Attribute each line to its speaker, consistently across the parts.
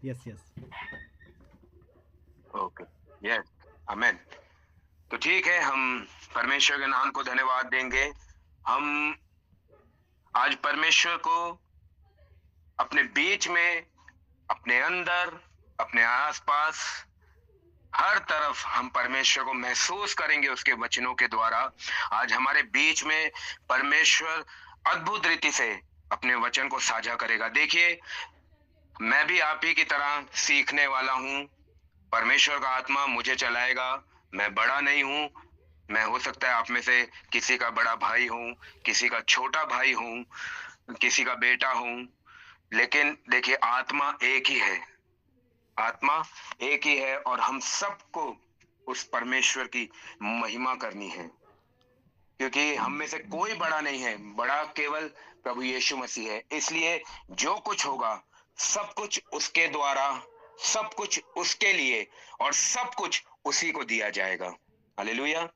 Speaker 1: Yes yes.
Speaker 2: Okay, yes, आमेन। तो ठीक है, हम परमेश्वर के नाम को धन्यवाद देंगे। हम आज परमेश्वर को अपने बीच में, अपने अंदर, अपने आसपास, हर तरफ हम परमेश्वर को महसूस करेंगे उसके वचनों के द्वारा। आज हमारे बीच में परमेश्वर अद्भुत रीति से अपने वचन को साझा करेगा। देखिए, मैं भी आप ही की तरह सीखने वाला हूँ। परमेश्वर का आत्मा मुझे चलाएगा। मैं बड़ा नहीं हूँ। मैं, हो सकता है आप में से किसी का बड़ा भाई हूँ, किसी का छोटा भाई हूँ, किसी का बेटा हूँ, लेकिन देखिए, आत्मा एक ही है। आत्मा एक ही है और हम सबको उस परमेश्वर की महिमा करनी है, क्योंकि हम में से कोई बड़ा नहीं है। बड़ा केवल प्रभु यीशु मसीह है। इसलिए जो कुछ होगा, सब कुछ उसके द्वारा, सब कुछ उसके लिए और सब कुछ उसी को दिया जाएगा। हालेलुया।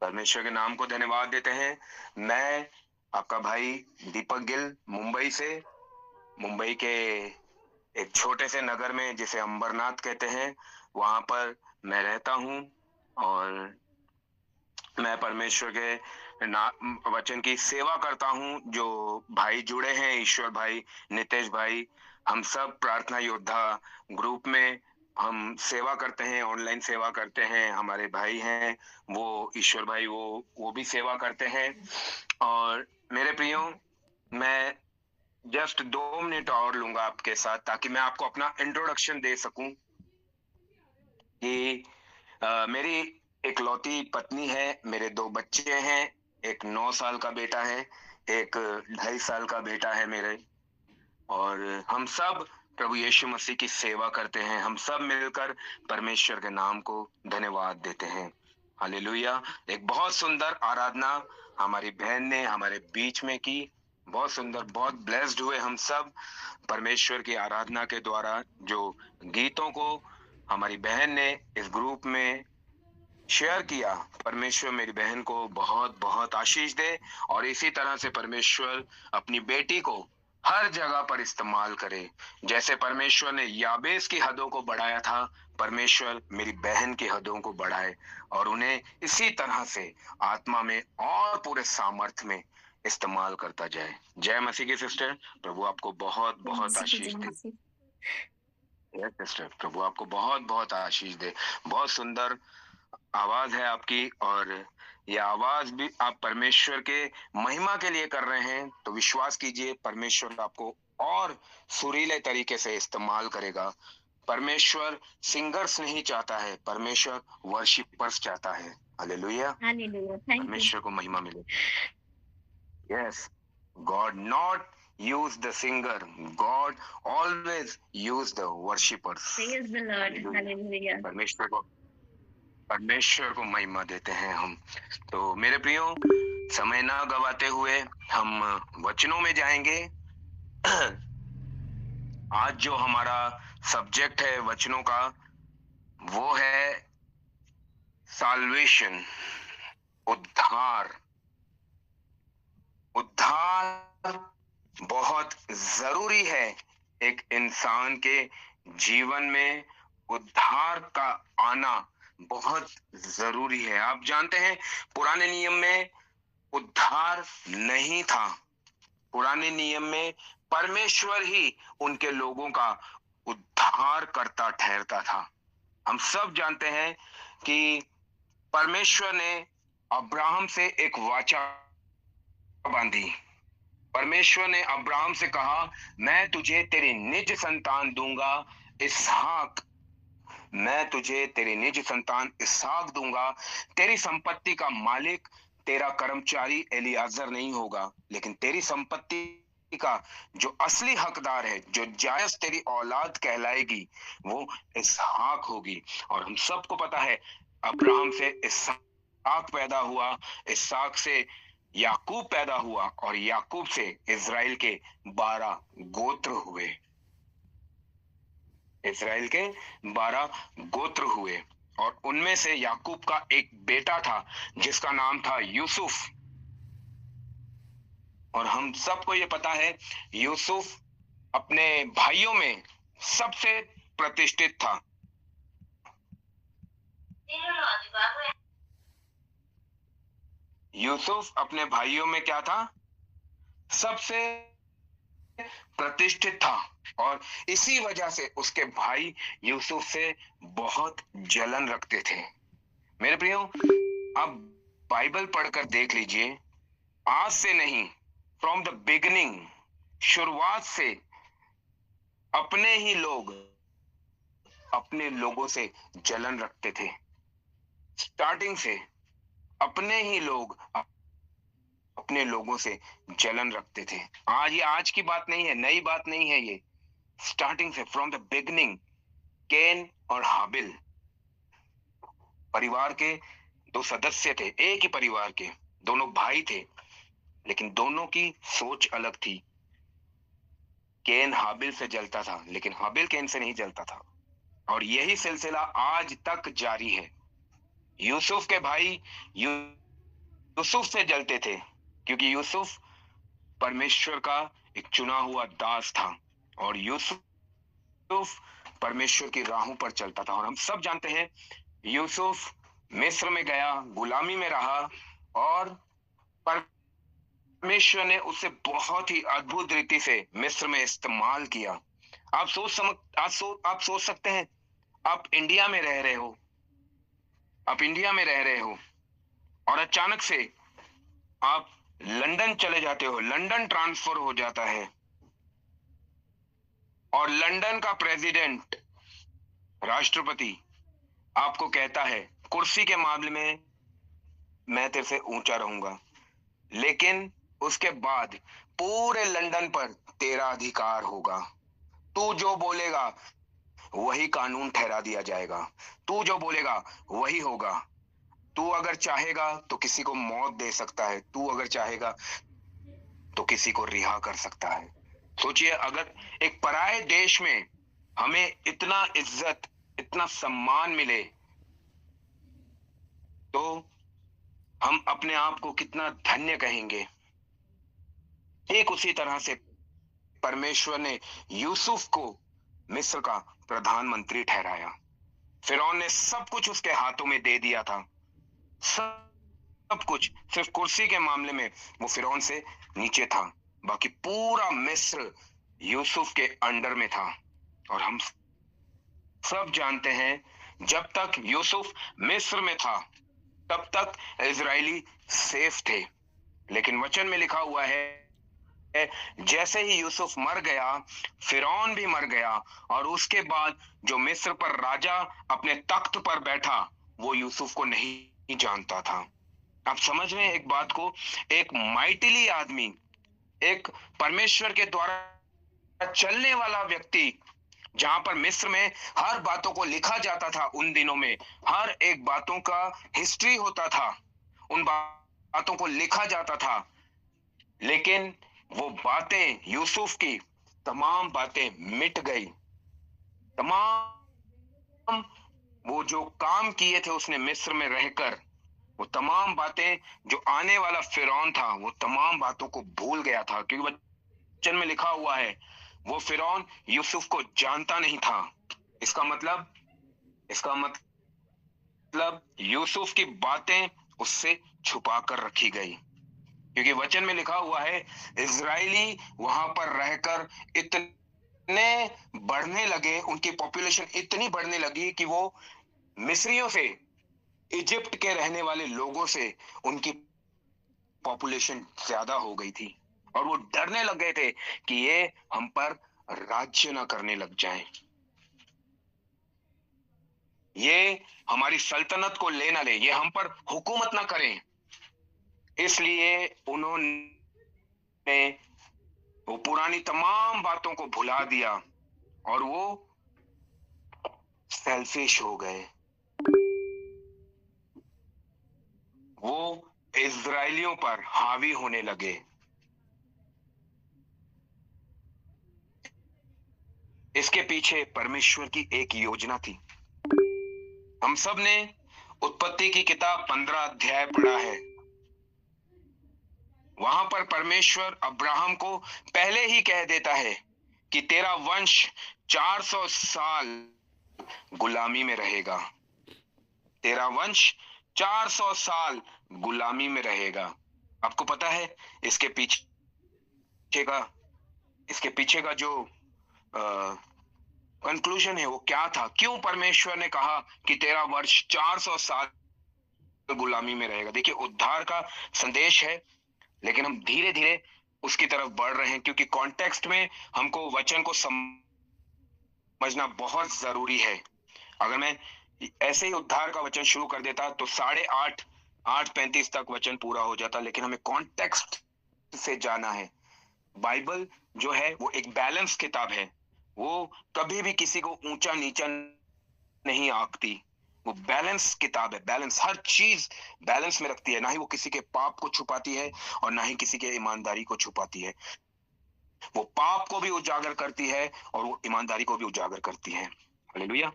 Speaker 2: परमेश्वर के नाम को धन्यवाद देते हैं। मैं आपका भाई दीपक गिल, मुंबई से, मुंबई के एक छोटे से नगर में जिसे अंबरनाथ कहते हैं, वहां पर मैं रहता हूँ। और मैं परमेश्वर के वचन की सेवा करता हूँ। जो भाई जुड़े हैं, ईश्वर भाई, नितेश भाई, हम सब प्रार्थना योद्धा ग्रुप में हम सेवा करते हैं, ऑनलाइन सेवा करते हैं। हमारे भाई हैं वो, ईश्वर भाई, वो भी सेवा करते हैं। और मेरे प्रियो, मैं जस्ट 2 मिनट और लूंगा आपके साथ, ताकि मैं आपको अपना इंट्रोडक्शन दे सकूं कि मेरी एक लौती पत्नी है, मेरे 2 बच्चे हैं। एक 9 साल का बेटा है, एक 2.5 साल का बेटा है मेरे। और हम सब प्रभु यीशु मसीह की सेवा करते हैं। हम सब मिलकर परमेश्वर के नाम को धन्यवाद देते हैं। हालेलुया। एक बहुत सुंदर आराधना हमारी बहन ने हमारे बीच में की। बहुत सुंदर, बहुत ब्लेस्ड हुए हम सब परमेश्वर की आराधना के द्वारा। जो गीतों को हमारी बहन ने इस ग्रुप में शेयर किया, परमेश्वर मेरी बहन को बहुत बहुत आशीष दे। और इसी तरह से परमेश्वर अपनी बेटी को हर जगह पर इस्तेमाल करे। जैसे परमेश्वर ने याबेस की हदों को बढ़ाया था, परमेश्वर मेरी बहन की हदों को बढ़ाए और उन्हें इसी तरह से आत्मा में और पूरे सामर्थ्य में इस्तेमाल करता जाए। जय मसीह की सिस्टर, प्रभु आपको बहुत बहुत आशीष दे। जय सिस्टर, प्रभु आपको बहुत बहुत आशीष दे। बहुत सुंदर आवाज है आपकी, और यह आवाज भी आप परमेश्वर के महिमा के लिए कर रहे हैं, तो विश्वास कीजिए परमेश्वर आपको और सुरीले तरीके से इस्तेमाल करेगा। परमेश्वर सिंगर्स नहीं चाहता है, परमेश्वर वर्शिपर्स चाहता है। हालेलुया।
Speaker 3: Hallelujah. Thank you.
Speaker 2: परमेश्वर को महिमा मिले। Yes, God not use the singer, God always use the worshippers.
Speaker 3: Praise the Lord. Hallelujah.
Speaker 2: परमेश्वर को महिमा देते हैं हम। तो मेरे प्रियो, समय ना गवाते हुए हम वचनों में जाएंगे। आज जो हमारा सब्जेक्ट है वचनों का, वो है साल्वेशन, उद्धार। उद्धार बहुत जरूरी है एक इंसान के जीवन में। उद्धार का आना बहुत जरूरी है। आप जानते हैं, पुराने नियम में उद्धार नहीं था। पुराने नियम में परमेश्वर ही उनके लोगों का उद्धार करता ठहरता था। हम सब जानते हैं कि परमेश्वर ने अब्राहम से एक वाचा बांधी। परमेश्वर ने अब्राहम से कहा, मैं तुझे तेरी निज संतान दूंगा, इसहाक। मैं तुझे तेरी निज संतान इसहाक दूंगा। तेरी संपत्ति का मालिक तेरा कर्मचारी एलियाजर नहीं होगा, लेकिन तेरी संपत्ति का जो असली हकदार है, जो जायज तेरी औलाद कहलाएगी, वो इसहाक होगी। और हम सबको पता है, अब्राहम से इसहाक पैदा हुआ, इसहाक से याकूब पैदा हुआ, और याकूब से इजराइल के 12 गोत्र हुए। इजराइल के 12 गोत्र हुए, और उनमें से याकूब का एक बेटा था जिसका नाम था यूसुफ। और हम सबको ये पता है, यूसुफ अपने भाइयों में सबसे प्रतिष्ठित था। यूसुफ अपने भाइयों में क्या था? सबसे प्रतिष्ठित था, और इसी वजह से उसके भाई यूसुफ से बहुत जलन रखते थे। मेरे प्रियो, आप बाइबल पढ़कर देख लीजिए, आज से नहीं, फ्रॉम द बिगिनिंग, शुरुआत से अपने ही लोग अपने लोगों से जलन रखते थे। स्टार्टिंग से अपने ही लोग अपने लोगों से जलन रखते थे। ये आज की बात नहीं है, नई बात नहीं है ये। स्टार्टिंग से, फ्रॉम द बिगिनिंग, कैन और हाबिल परिवार के दो सदस्य थे, एक ही परिवार के दोनों भाई थे, लेकिन दोनों की सोच अलग थी। कैन हाबिल से जलता था, लेकिन हाबिल कैन से नहीं जलता था, और यही सिलसिला आज तक जारी है। यूसुफ के भाई यूसुफ से जलते थे, क्योंकि यूसुफ परमेश्वर का एक चुना हुआ दास था, और यूसुफ परमेश्वर की राहों पर चलता था। और हम सब जानते हैं, यूसुफ मिस्र में गया, गुलामी में रहा, और परमेश्वर ने उसे बहुत ही अद्भुत रीति से मिस्र में इस्तेमाल किया। आप सोच सकते हैं, आप इंडिया में रह रहे हो, और अचानक से आप लंदन चले जाते हो, लंदन ट्रांसफर हो जाता है, और लंदन का प्रेसिडेंट, राष्ट्रपति आपको कहता है, कुर्सी के मामले में मैं तेरे से ऊंचा रहूंगा, लेकिन उसके बाद पूरे लंदन पर तेरा अधिकार होगा। तू जो बोलेगा वही कानून ठहरा दिया जाएगा, तू जो बोलेगा वही होगा। तू अगर चाहेगा तो किसी को मौत दे सकता है, तू अगर चाहेगा तो किसी को रिहा कर सकता है। सोचिए, अगर एक पराये देश में हमें इतना इज्जत, इतना सम्मान मिले, तो हम अपने आप को कितना धन्य कहेंगे। एक उसी तरह से परमेश्वर ने यूसुफ को मिस्र का प्रधानमंत्री ठहराया। फिरौन ने सब कुछ उसके हाथों में दे दिया था, सब कुछ। सिर्फ कुर्सी के मामले में वो फिरौन से नीचे था, बाकी पूरा मिस्र यूसुफ के अंडर में था। और हम सब जानते हैं, जब तक यूसुफ मिस्र में था तब तक इजरायली सेफ थे, लेकिन वचन में लिखा हुआ है, जैसे ही यूसुफ मर गया, फिरौन भी मर गया, और उसके बाद जो मिस्र पर राजा अपने तख्त पर बैठा, वो यूसुफ को नहीं जानता था। आप समझ रहे हैं एक बात को? एक माइटिली आदमी, एक परमेश्वर के द्वारा चलने वाला व्यक्ति, जहां पर मिस्र में हर बातों को लिखा जाता था, उन दिनों में हर एक बातों का हिस्ट्री होता था, उन बातों को लिखा जाता था, लेकिन वो बातें, यूसुफ की तमाम बातें मिट गई। तमाम वो जो काम किए थे उसने मिस्र में रहकर, वो तमाम बातें, जो आने वाला फिरौन था, वो तमाम बातों को भूल गया था, क्योंकि वचन में लिखा हुआ है, वो फिरौन यूसुफ को जानता नहीं था। इसका मतलब यूसुफ की बातें उससे छुपा कर रखी गई, क्योंकि वचन में लिखा हुआ है, इजरायली वहां पर रहकर इतने बढ़ने लगे, उनकी पॉपुलेशन इतनी बढ़ने लगी कि वो मिस्रियों से, इजिप्ट के रहने वाले लोगों से उनकी पॉपुलेशन ज्यादा हो गई थी, और वो डरने लग गए थे कि ये हम पर राज्य ना करने लग जाएं, ये हमारी सल्तनत को ले ना ले, ये हम पर हुकूमत ना करें। इसलिए उन्होंने वो पुरानी तमाम बातों को भुला दिया, और वो सेल्फिश हो गए। वो इजरायलियों पर हावी होने लगे। इसके पीछे परमेश्वर की एक योजना थी। हम सब ने उत्पत्ति की किताब 15 अध्याय पढ़ा है। वहां पर परमेश्वर अब्राहम को पहले ही कह देता है कि तेरा वंश 400 साल गुलामी में रहेगा। तेरा वंश 400 साल गुलामी में रहेगा। आपको पता है इसके पीछे का जो कंक्लूजन है वो क्या था? क्यों परमेश्वर ने कहा कि तेरा वर्ष 400 साल गुलामी में रहेगा? देखिए, उद्धार का संदेश है, लेकिन हम धीरे धीरे उसकी तरफ बढ़ रहे हैं, क्योंकि कॉन्टेक्स्ट में हमको वचन को समझना बहुत जरूरी है। अगर मैं ऐसे ही उद्धार का वचन शुरू कर देता तो 8:35 तक वचन पूरा हो जाता, लेकिन हमें कॉन्टेक्स्ट से जाना है। बाइबल जो है वो एक बैलेंस किताब है। वो कभी भी किसी को ऊंचा नीचा नहीं आंकती। वो बैलेंस किताब है। बैलेंस, हर चीज बैलेंस में रखती है। ना ही वो किसी के पाप को छुपाती है और ना ही किसी के ईमानदारी को छुपाती है। वो पाप को भी उजागर करती है और वो ईमानदारी को भी उजागर करती है। हालेलुया।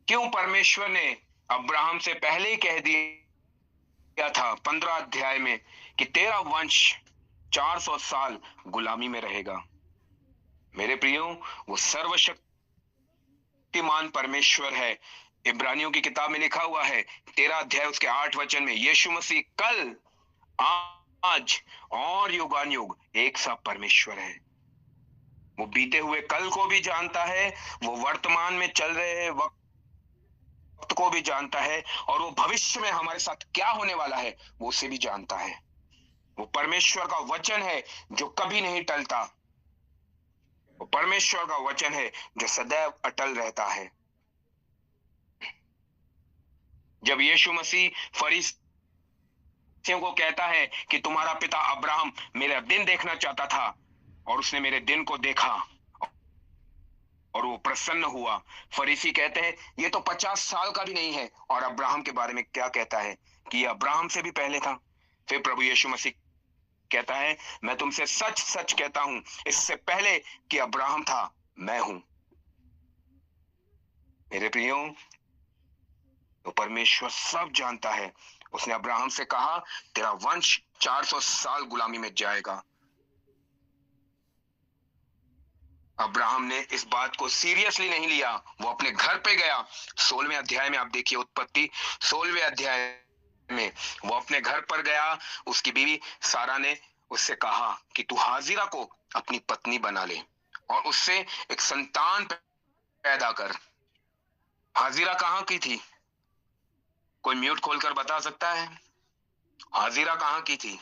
Speaker 2: क्यों परमेश्वर ने अब्राहम से पहले ही कह दिया था 15 अध्याय में कि तेरा वंश 400 साल गुलामी में रहेगा? मेरे प्रियो, वो सर्वशक्तिमान परमेश्वर है। इब्रानियों की किताब में लिखा हुआ है 13 अध्याय उसके 8 वचन में, यीशु मसीह कल, आज और युगानुयुग एक सा परमेश्वर है। वो बीते हुए कल को भी जानता है, वो वर्तमान में चल रहे वक्त को भी जानता है, और वो भविष्य में हमारे साथ क्या होने वाला है वो उसे भी जानता है। वो परमेश्वर का वचन है जो कभी नहीं टलता। वो परमेश्वर का वचन है जो सदैव अटल रहता है। जब यीशु मसीह फरीसियों को कहता है कि तुम्हारा पिता अब्राहम मेरा दिन देखना चाहता था और उसने मेरे दिन को देखा और वो प्रसन्न हुआ। फरीसी कहते हैं ये तो 50 साल का भी नहीं है, और अब्राहम के बारे में क्या कहता है कि ये अब्राहम से भी पहले था। फिर प्रभु यीशु मसीह कहता है मैं तुमसे सच सच कहता हूं, इससे पहले कि अब्राहम था मैं हूं। मेरे प्रियो, तो परमेश्वर सब जानता है। उसने अब्राहम से कहा तेरा वंश 400 साल गुलामी में जाएगा। अब्राहम ने इस बात को सीरियसली नहीं लिया। वो अपने घर पे गया। 16वें अध्याय में आप देखिए, उत्पत्ति 16वें अध्याय में वो अपने घर पर गया। उसकी बीवी सारा ने उससे कहा कि तू हाजिरा को अपनी पत्नी बना ले और उससे एक संतान पैदा कर। हाजिरा कहाँ की थी? कोई म्यूट खोलकर बता सकता है? हाजिरा कहाँ की थी?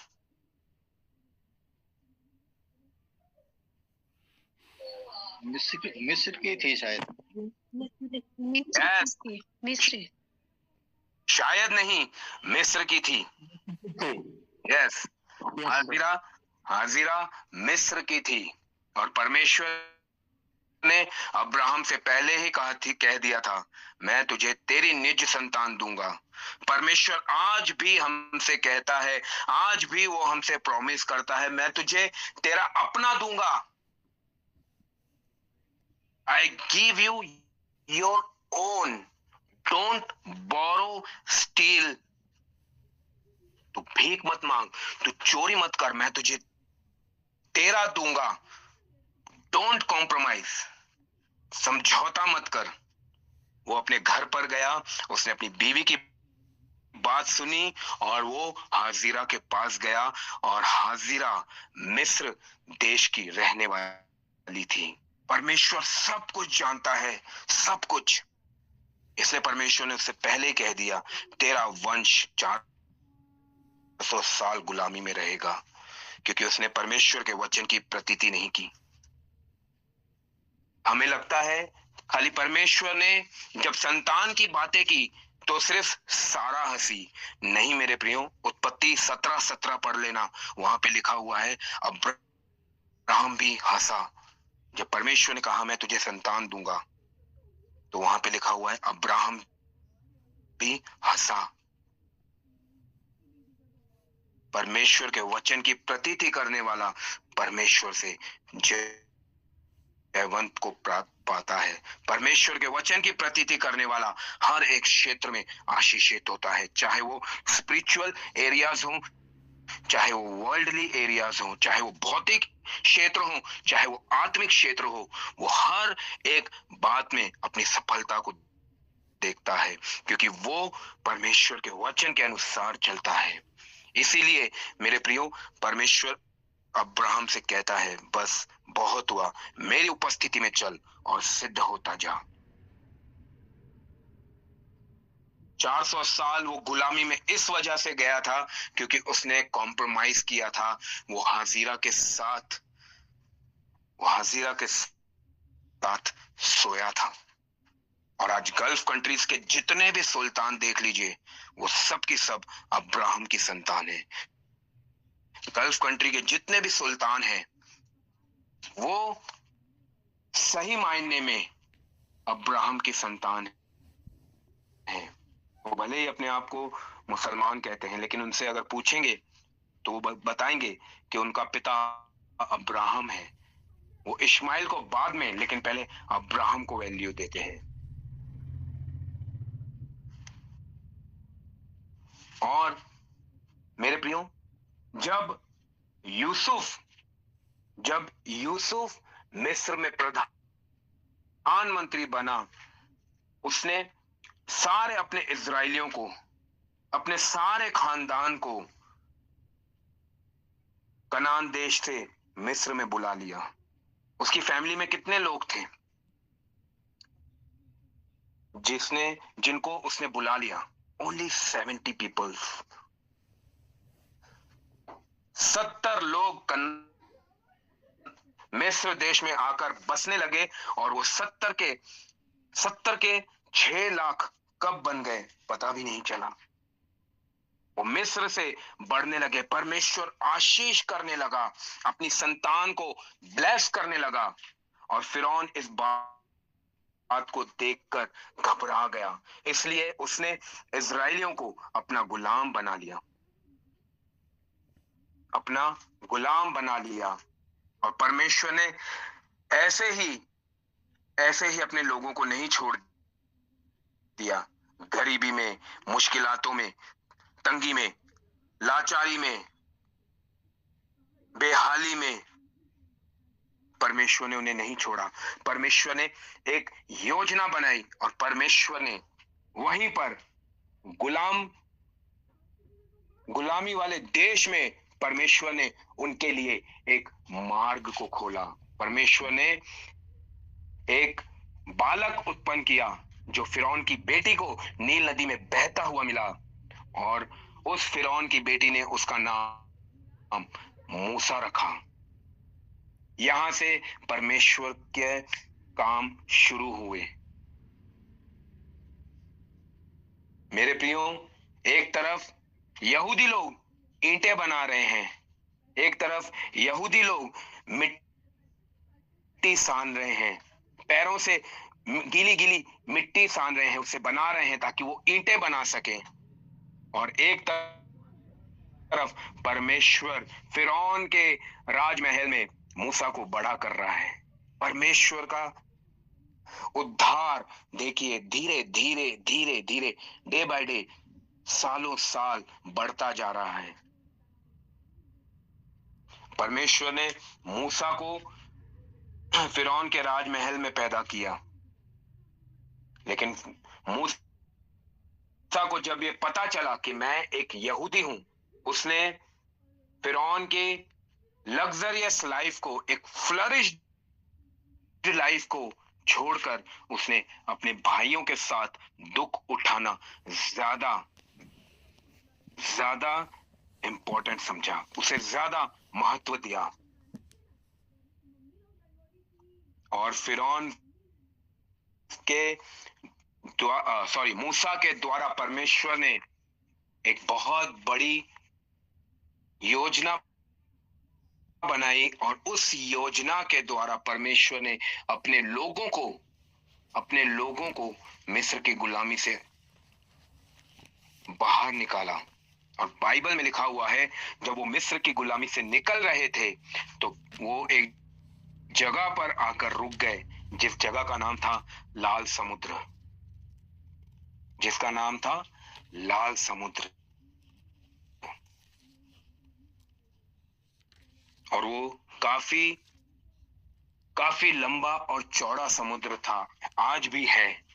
Speaker 1: मिस्र की थी शायद।
Speaker 3: मिस्र।
Speaker 2: शायद नहीं, मिस्र की थी। यस, हाजिरा मिस्र की थी। और परमेश्वर ने अब्राहम से पहले ही कह दिया था मैं तुझे तेरी निज संतान दूंगा। परमेश्वर आज भी हमसे कहता है, आज भी वो हमसे प्रॉमिस करता है मैं तुझे तेरा अपना दूंगा। I give you your own. Don't borrow, steal. तू भीख मत मांग, तू चोरी मत कर, मैं तुझे तेरा दूंगा। डोंट कॉम्प्रोमाइज, समझौता मत कर। वो अपने घर पर गया, उसने अपनी बीवी की बात सुनी और वो हाजिरा के पास गया, और हाजिरा मिस्र देश की रहने वाली थी। परमेश्वर सब कुछ जानता है, सब कुछ। इसलिए परमेश्वर ने उससे पहले कह दिया तेरा वंश 400 साल गुलामी में रहेगा, क्योंकि उसने परमेश्वर के वचन की प्रतीति नहीं की। हमें लगता है खाली परमेश्वर ने जब संतान की बातें की तो सिर्फ सारा हंसी। नहीं मेरे प्रियो, उत्पत्ति 17:17 पढ़ लेना, वहां पे लिखा हुआ है अब्राहम भी हंसा। जब परमेश्वर ने कहा मैं तुझे संतान दूंगा, तो वहां पे लिखा हुआ है अब्राहम भी हंसा। परमेश्वर के वचन की प्रतीति करने वाला परमेश्वर से जयवंत को प्राप्त पाता है। परमेश्वर के वचन की प्रतीति करने वाला हर एक क्षेत्र में आशीषित होता है, चाहे वो स्पिरिचुअल एरियाज हो, चाहे वो वर्ल्डली एरियाज हो, चाहे वो भौतिक क्षेत्र हो, चाहे वो आत्मिक क्षेत्र हो, वो हर एक बात में अपनी सफलता को देखता है, क्योंकि वो परमेश्वर के वचन के अनुसार चलता है। इसीलिए मेरे प्रियो, परमेश्वर अब्राहम से कहता है, बस बहुत हुआ, मेरी उपस्थिति में चल और सिद्ध होता जा। 400 साल वो गुलामी में इस वजह से गया था क्योंकि उसने कॉम्प्रोमाइज किया था। वो हाजिरा के साथ सोया था। और आज गल्फ कंट्रीज के जितने भी सुल्तान देख लीजिए, वो सब की सब अब्राहम की संतान है। गल्फ कंट्री के जितने भी सुल्तान हैं, वो सही मायने में अब्राहम की संतान है। वो भले ही अपने आप को मुसलमान कहते हैं, लेकिन उनसे अगर पूछेंगे तो वो बताएंगे कि उनका पिता अब्राहम है। वो इस्माइल को बाद में, लेकिन पहले अब्राहम को वैल्यू देते हैं। और मेरे प्रियो, जब यूसुफ मिस्र में प्रधानमंत्री बना, उसने सारे अपने इजराइलियों को, अपने सारे खानदान को कनान देश से मिस्र में बुला लिया। उसकी फैमिली में कितने लोग थे जिनको उसने बुला लिया? Only 70 people. 70 लोग मिस्र देश में आकर बसने लगे, और वो 70 के 6 लाख कब बन गए पता भी नहीं चला। वो मिस्र से बढ़ने लगे, परमेश्वर आशीष करने लगा, अपनी संतान को ब्लेस करने लगा। और फिरौन इस बात को देखकर घबरा गया, इसलिए उसने इजराइलियों को अपना गुलाम बना लिया। और परमेश्वर ने ऐसे ही अपने लोगों को नहीं छोड़ दिया। गरीबी में, मुश्किलातों में, तंगी में, लाचारी में, बेहाली में परमेश्वर ने उन्हें नहीं छोड़ा। परमेश्वर ने एक योजना बनाई, और परमेश्वर ने वहीं पर गुलामी वाले देश में परमेश्वर ने उनके लिए एक मार्ग को खोला। परमेश्वर ने एक बालक उत्पन्न किया जो फिरौन की बेटी को नील नदी में बहता हुआ मिला, और उस फिरौन की बेटी ने उसका नाम मूसा रखा। यहां से परमेश्वर के काम शुरू हुए। मेरे प्रियो, एक तरफ यहूदी लोग ईंटें बना रहे हैं, एक तरफ यहूदी लोग मिट्टी सान रहे हैं, पैरों से गीली गीली मिट्टी सान रहे हैं, उसे बना रहे हैं ताकि वो ईंटें बना सकें। और एक तरफ परमेश्वर फिरौन के राजमहल में मूसा को बड़ा कर रहा है। परमेश्वर का उद्धार देखिए धीरे धीरे डे बाय डे, सालों साल बढ़ता जा रहा है। परमेश्वर ने मूसा को फिरौन के राजमहल में पैदा किया, लेकिन मूसा को जब ये पता चला कि मैं एक यहूदी हूं, उसने फिरौन के लग्जरियस लाइफ को, एक फ्लरिश्ड लाइफ को छोड़कर उसने अपने भाइयों के साथ दुख उठाना ज्यादा इंपॉर्टेंट समझा, उसे ज्यादा महत्व दिया। और फिरौन के मूसा के द्वारा परमेश्वर ने एक बहुत बड़ी योजना बनाई, और उस योजना के द्वारा परमेश्वर ने अपने लोगों को मिस्र की गुलामी से बाहर निकाला। और बाइबल में लिखा हुआ है, जब वो मिस्र की गुलामी से निकल रहे थे तो वो एक जगह पर आकर रुक गए, जिस जगह का नाम था लाल समुद्र, जिसका नाम था लाल समुद्र। और वो काफी काफी लंबा और चौड़ा समुद्र था, आज भी है।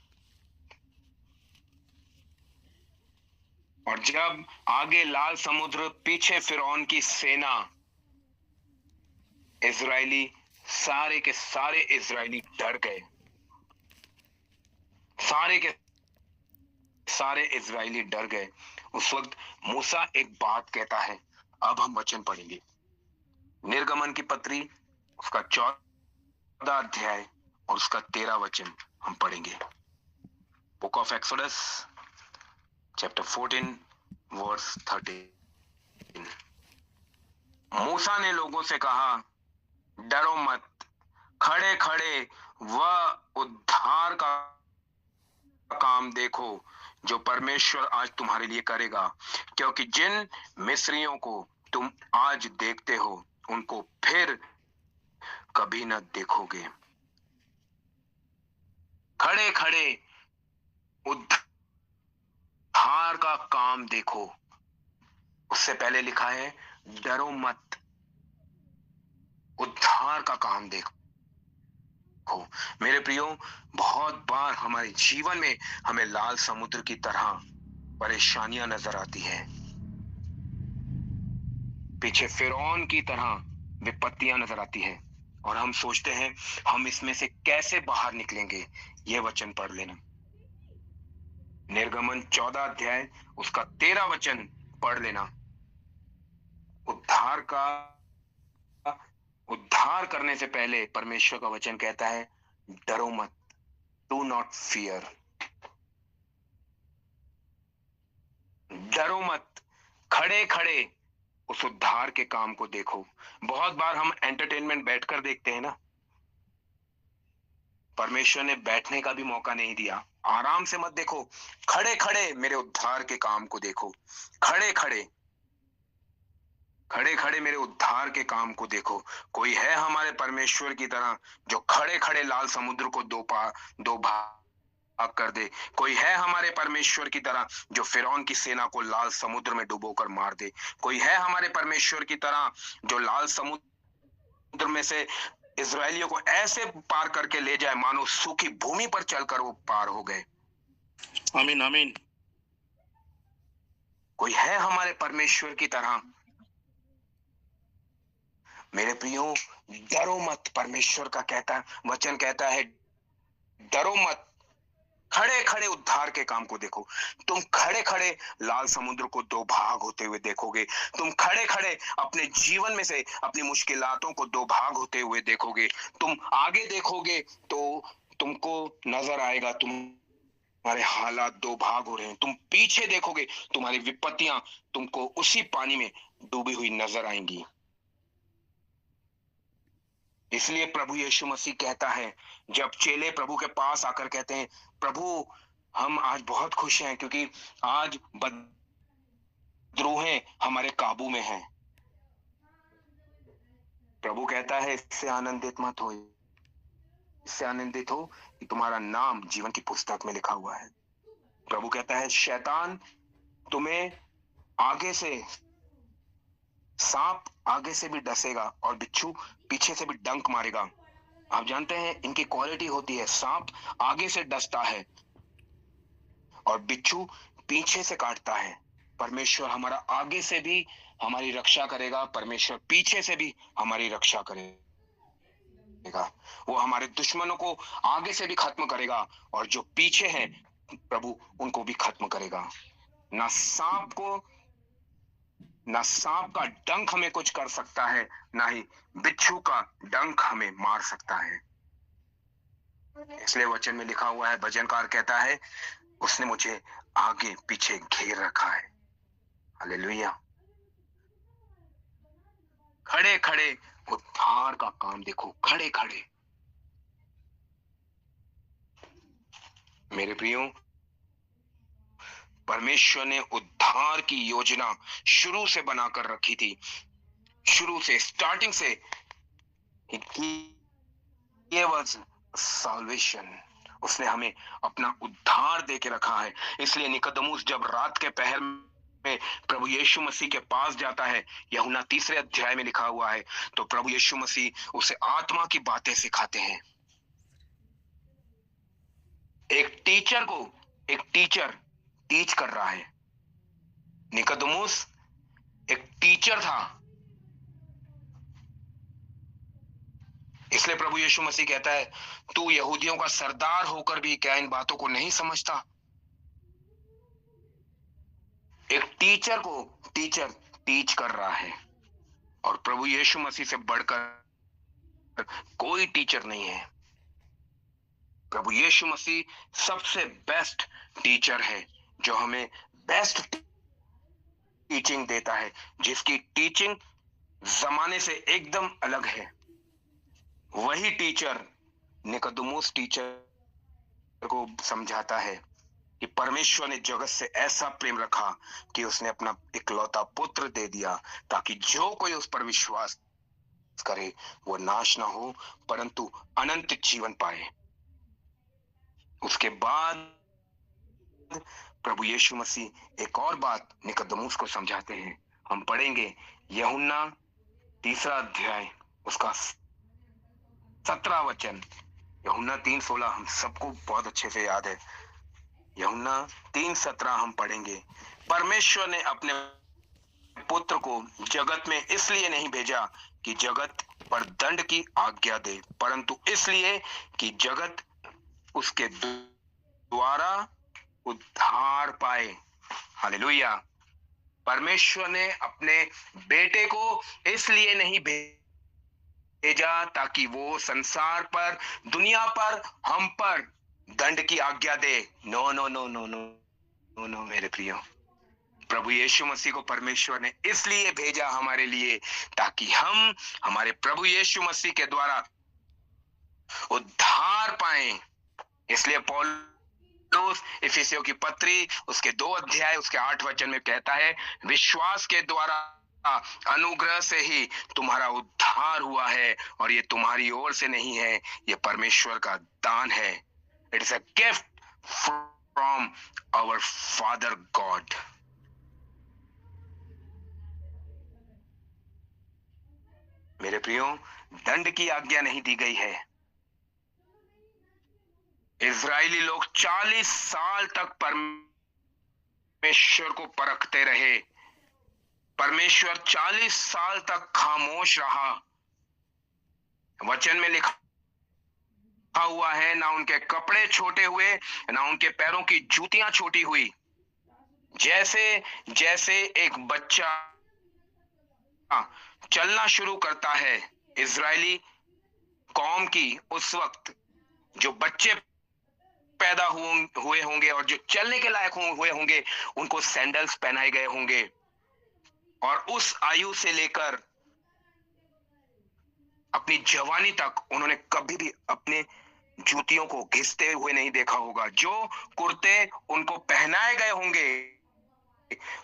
Speaker 2: और जब आगे लाल समुद्र, पीछे फिरौन की सेना, इजरायली, सारे के सारे इजरायली डर गए। सारे के सारे इजरायली डर गए। उस वक्त मूसा एक बात कहता है। अब हम वचन पढ़ेंगे, निर्गमन की पत्री, उसका 14 अध्याय और उसका 13 वचन हम पढ़ेंगे। Book of Exodus chapter 14 verse 13। मूसा ने लोगों से कहा, डरो मत, खड़े खड़े वह उद्धार का काम देखो जो परमेश्वर आज तुम्हारे लिए करेगा, क्योंकि जिन मिस्रियों को तुम आज देखते हो उनको फिर कभी न देखोगे। खड़े खड़े उद्धार का काम देखो। उससे पहले लिखा है डरो मत, उद्धार का काम देखो। मेरे प्रियो, बहुत बार हमारे जीवन में हमें लाल समुद्र की तरह परेशानियां नजर आती हैं, पीछे फिरौन की तरह विपत्तियां नजर आती हैं, और हम सोचते हैं हम इसमें से कैसे बाहर निकलेंगे। यह वचन पढ़ लेना, निर्गमन 14 अध्याय उसका 13 वचन पढ़ लेना। उद्धार करने से पहले परमेश्वर का वचन कहता है डरो मत, डू नॉट फियर। डरो मत, खड़े खड़े उस उद्धार के काम को देखो। बहुत बार हम एंटरटेनमेंट बैठकर देखते हैं ना, परमेश्वर ने बैठने का भी मौका नहीं दिया। आराम से मत देखो, खड़े खड़े मेरे उद्धार के काम को देखो। खड़े खड़े खड़े खड़े मेरे उद्धार के काम को देखो। कोई है हमारे परमेश्वर की तरह जो खड़े खड़े लाल समुद्र को दो भाग कर दे? कोई है हमारे परमेश्वर की तरह जो फिरौन की सेना को लाल समुद्र में डुबोकर मार दे? कोई है हमारे परमेश्वर की तरह जो लाल समुद्र में से इजरायलियों को ऐसे पार करके ले जाए मानो सूखी भूमि पर चलकर वो पार हो गए?
Speaker 1: आमीन आमीन।
Speaker 2: कोई है हमारे परमेश्वर की तरह? मेरे प्रियो, डरो मत, परमेश्वर का वचन कहता है डरो मत, खड़े खड़े उद्धार के काम को देखो। तुम खड़े खड़े लाल समुद्र को दो भाग होते हुए देखोगे। तुम खड़े खड़े अपने जीवन में से अपनी मुश्किलातों को दो भाग होते हुए देखोगे। तुम आगे देखोगे तो तुमको नजर आएगा तुम्हारे हालात दो भाग हो रहे हैं। तुम पीछे देखोगे, तुम्हारी विपत्तियां तुमको उसी पानी में डूबी हुई नजर आएंगी। इसलिए प्रभु यीशु मसीह कहता है, जब चेले प्रभु के पास आकर कहते हैं प्रभु हम आज बहुत खुश हैं क्योंकि आज बद्रोहें हमारे काबू में हैं। प्रभु कहता है इससे आनंदित मत हो, इससे आनंदित हो कि तुम्हारा नाम जीवन की पुस्तक में लिखा हुआ है। प्रभु कहता है शैतान तुम्हें आगे से, सांप आगे से भी डसेगा और बिच्छू पीछे से भी डंक मारेगा। आप जानते हैं इनकी क्वालिटी होती है, सांप आगे से डसता है और बिच्छू पीछे से काटता है। परमेश्वर हमारा आगे से भी हमारी रक्षा करेगा, परमेश्वर पीछे से भी हमारी रक्षा करेगा। वो हमारे दुश्मनों को आगे से भी खत्म करेगा और जो पीछे हैं प्रभु उनको भी खत्म करेगा। ना सांप का डंक हमें कुछ कर सकता है, ना ही बिच्छू का डंक हमें मार सकता है। इसलिए वचन में लिखा हुआ है, भजनकार कहता है उसने मुझे आगे पीछे घेर रखा है। हालेलुया। खड़े खड़े उद्धार का काम देखो, खड़े खड़े। मेरे प्रियो, परमेश्वर ने उद्धार की योजना शुरू से बनाकर रखी थी। शुरू से, स्टार्टिंग से ये वाज सॉल्वेशन। उसने हमें अपना उद्धार दे के रखा है। इसलिए निकोदेमुस जब रात के पहर में प्रभु यीशु मसीह के पास जाता है, यूहन्ना 3 अध्याय में लिखा हुआ है, तो प्रभु यीशु मसीह उसे आत्मा की बातें सिखाते हैं। एक टीचर टीच कर रहा है। निकोदेमुस एक टीचर था, इसलिए प्रभु यीशु मसीह कहता है, तू यहूदियों का सरदार होकर भी क्या इन बातों को नहीं समझता? एक टीचर टीच कर रहा है, और प्रभु यीशु मसीह से बढ़कर कोई टीचर नहीं है। प्रभु यीशु मसीह सबसे बेस्ट टीचर है, जो हमें बेस्ट टीचिंग देता है, जिसकी टीचिंग जमाने से एकदम अलग है। वही टीचर निकोदेमुस टीचर को समझाता है कि परमेश्वर ने जगत से ऐसा प्रेम रखा कि उसने अपना इकलौता पुत्र दे दिया, ताकि जो कोई उस पर विश्वास करे वो नाश ना हो परंतु अनंत जीवन पाए। उसके बाद प्रभु यीशु मसीह एक और बात निकोदेमुस को समझाते हैं। हम पढ़ेंगे यूहन्ना 3 अध्याय उसका 17 वचन। यूहन्ना 3:16 हम सबको बहुत अच्छे से याद है। यूहन्ना 3:17 हम पढ़ेंगे। परमेश्वर ने अपने पुत्र को जगत में इसलिए नहीं भेजा कि जगत पर दंड की आज्ञा दे, परंतु इसलिए कि जगत उसके द्वारा उद्धार पाए। हालेलुया। परमेश्वर ने अपने बेटे को इसलिए नहीं भेजा ताकि वो संसार पर, दुनिया पर, हम पर दंड की आज्ञा दे। No no no no no no no मेरे प्रियो, प्रभु यीशु मसीह को परमेश्वर ने इसलिए भेजा हमारे लिए ताकि हम हमारे प्रभु यीशु मसीह के द्वारा उद्धार पाएं। इसलिए पौलुस इफिसियों की पत्री उसके 2 अध्याय उसके 8 वचन में कहता है, विश्वास के द्वारा अनुग्रह से ही तुम्हारा उद्धार हुआ है, और ये तुम्हारी ओर से नहीं है, ये परमेश्वर का दान है। It is a gift from our father God. मेरे प्रियो, दंड की आज्ञा नहीं दी गई है। इजरायली लोग 40 साल तक परमेश्वर को परखते रहे। परमेश्वर 40 साल तक खामोश रहा। वचन में लिखा हुआ है, ना उनके कपड़े छोटे हुए, ना उनके पैरों की जूतियां छोटी हुई। जैसे जैसे एक बच्चा चलना शुरू करता है, इजरायली कौम की उस वक्त जो बच्चे पैदा हुए होंगे और जो चलने के लायक हुए होंगे, उनको सैंडल्स पहनाए गए होंगे, और उस आयु से लेकर अपनी जवानी तक उन्होंने कभी भी अपने जूतियों को घिसते हुए नहीं देखा होगा। जो कुर्ते उनको पहनाए गए होंगे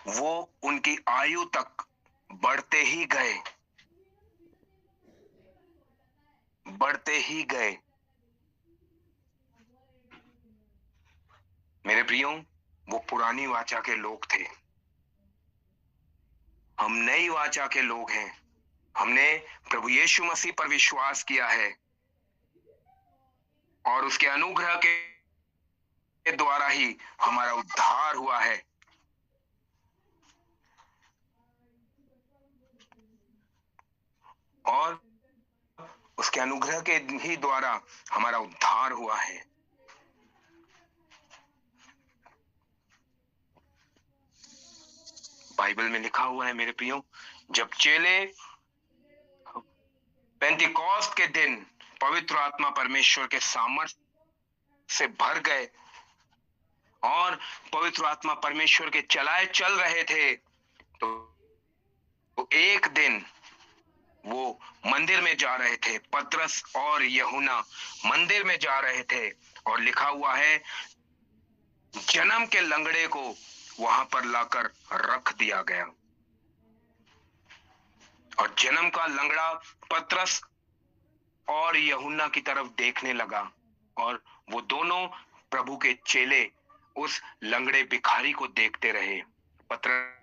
Speaker 2: वो उनकी आयु तक बढ़ते ही गए, बढ़ते ही गए। मेरे प्रियो, वो पुरानी वाचा के लोग थे, हम नई वाचा के लोग हैं। हमने प्रभु यीशु मसीह पर विश्वास किया है और उसके अनुग्रह के द्वारा ही हमारा उद्धार हुआ है। और उसके अनुग्रह के ही द्वारा हमारा उद्धार हुआ है। बाइबल में लिखा हुआ है मेरे प्रियो, जब चेले पेंटिकॉस्ट के दिन पवित्र आत्मा परमेश्वर के सामर्थ्य से भर गए और पवित्र आत्मा परमेश्वर के चलाए चल रहे थे, तो एक दिन वो मंदिर में जा रहे थे। पतरस और यूहन्ना मंदिर में जा रहे थे, और लिखा हुआ है जन्म के लंगड़े को वहां पर लाकर रख दिया गया, और जन्म का लंगड़ा पतरस और यूहन्ना की तरफ देखने लगा, और वो दोनों प्रभु के चेले उस लंगड़े भिखारी को देखते रहे। पतरस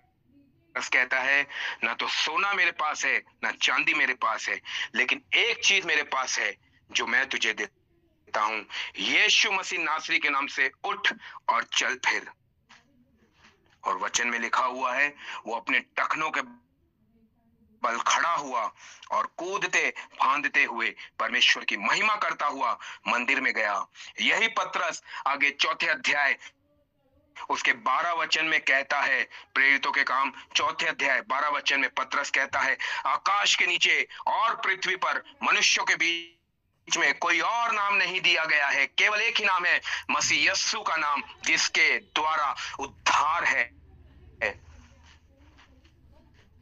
Speaker 2: पतरस कहता है, ना तो सोना मेरे पास है, ना चांदी मेरे पास है, लेकिन एक चीज मेरे पास है जो मैं तुझे देता हूं। यीशु मसीह नासरी के नाम से उठ और चल फिर। और वचन में लिखा हुआ है, वो अपने टखनों के बल खड़ा हुआ और कूदते फांदते हुए परमेश्वर की महिमा करता हुआ मंदिर में गया। यही पतरस आगे 4 अध्याय उसके 12 वचन में कहता है, प्रेरितों के काम 4 अध्याय 12 वचन में पतरस कहता है, आकाश के नीचे और पृथ्वी पर मनुष्यों के बीच में कोई और नाम नहीं दिया गया है, केवल एक ही नाम है, मसीह यस्सु का नाम, जिसके द्वारा उद्धार है।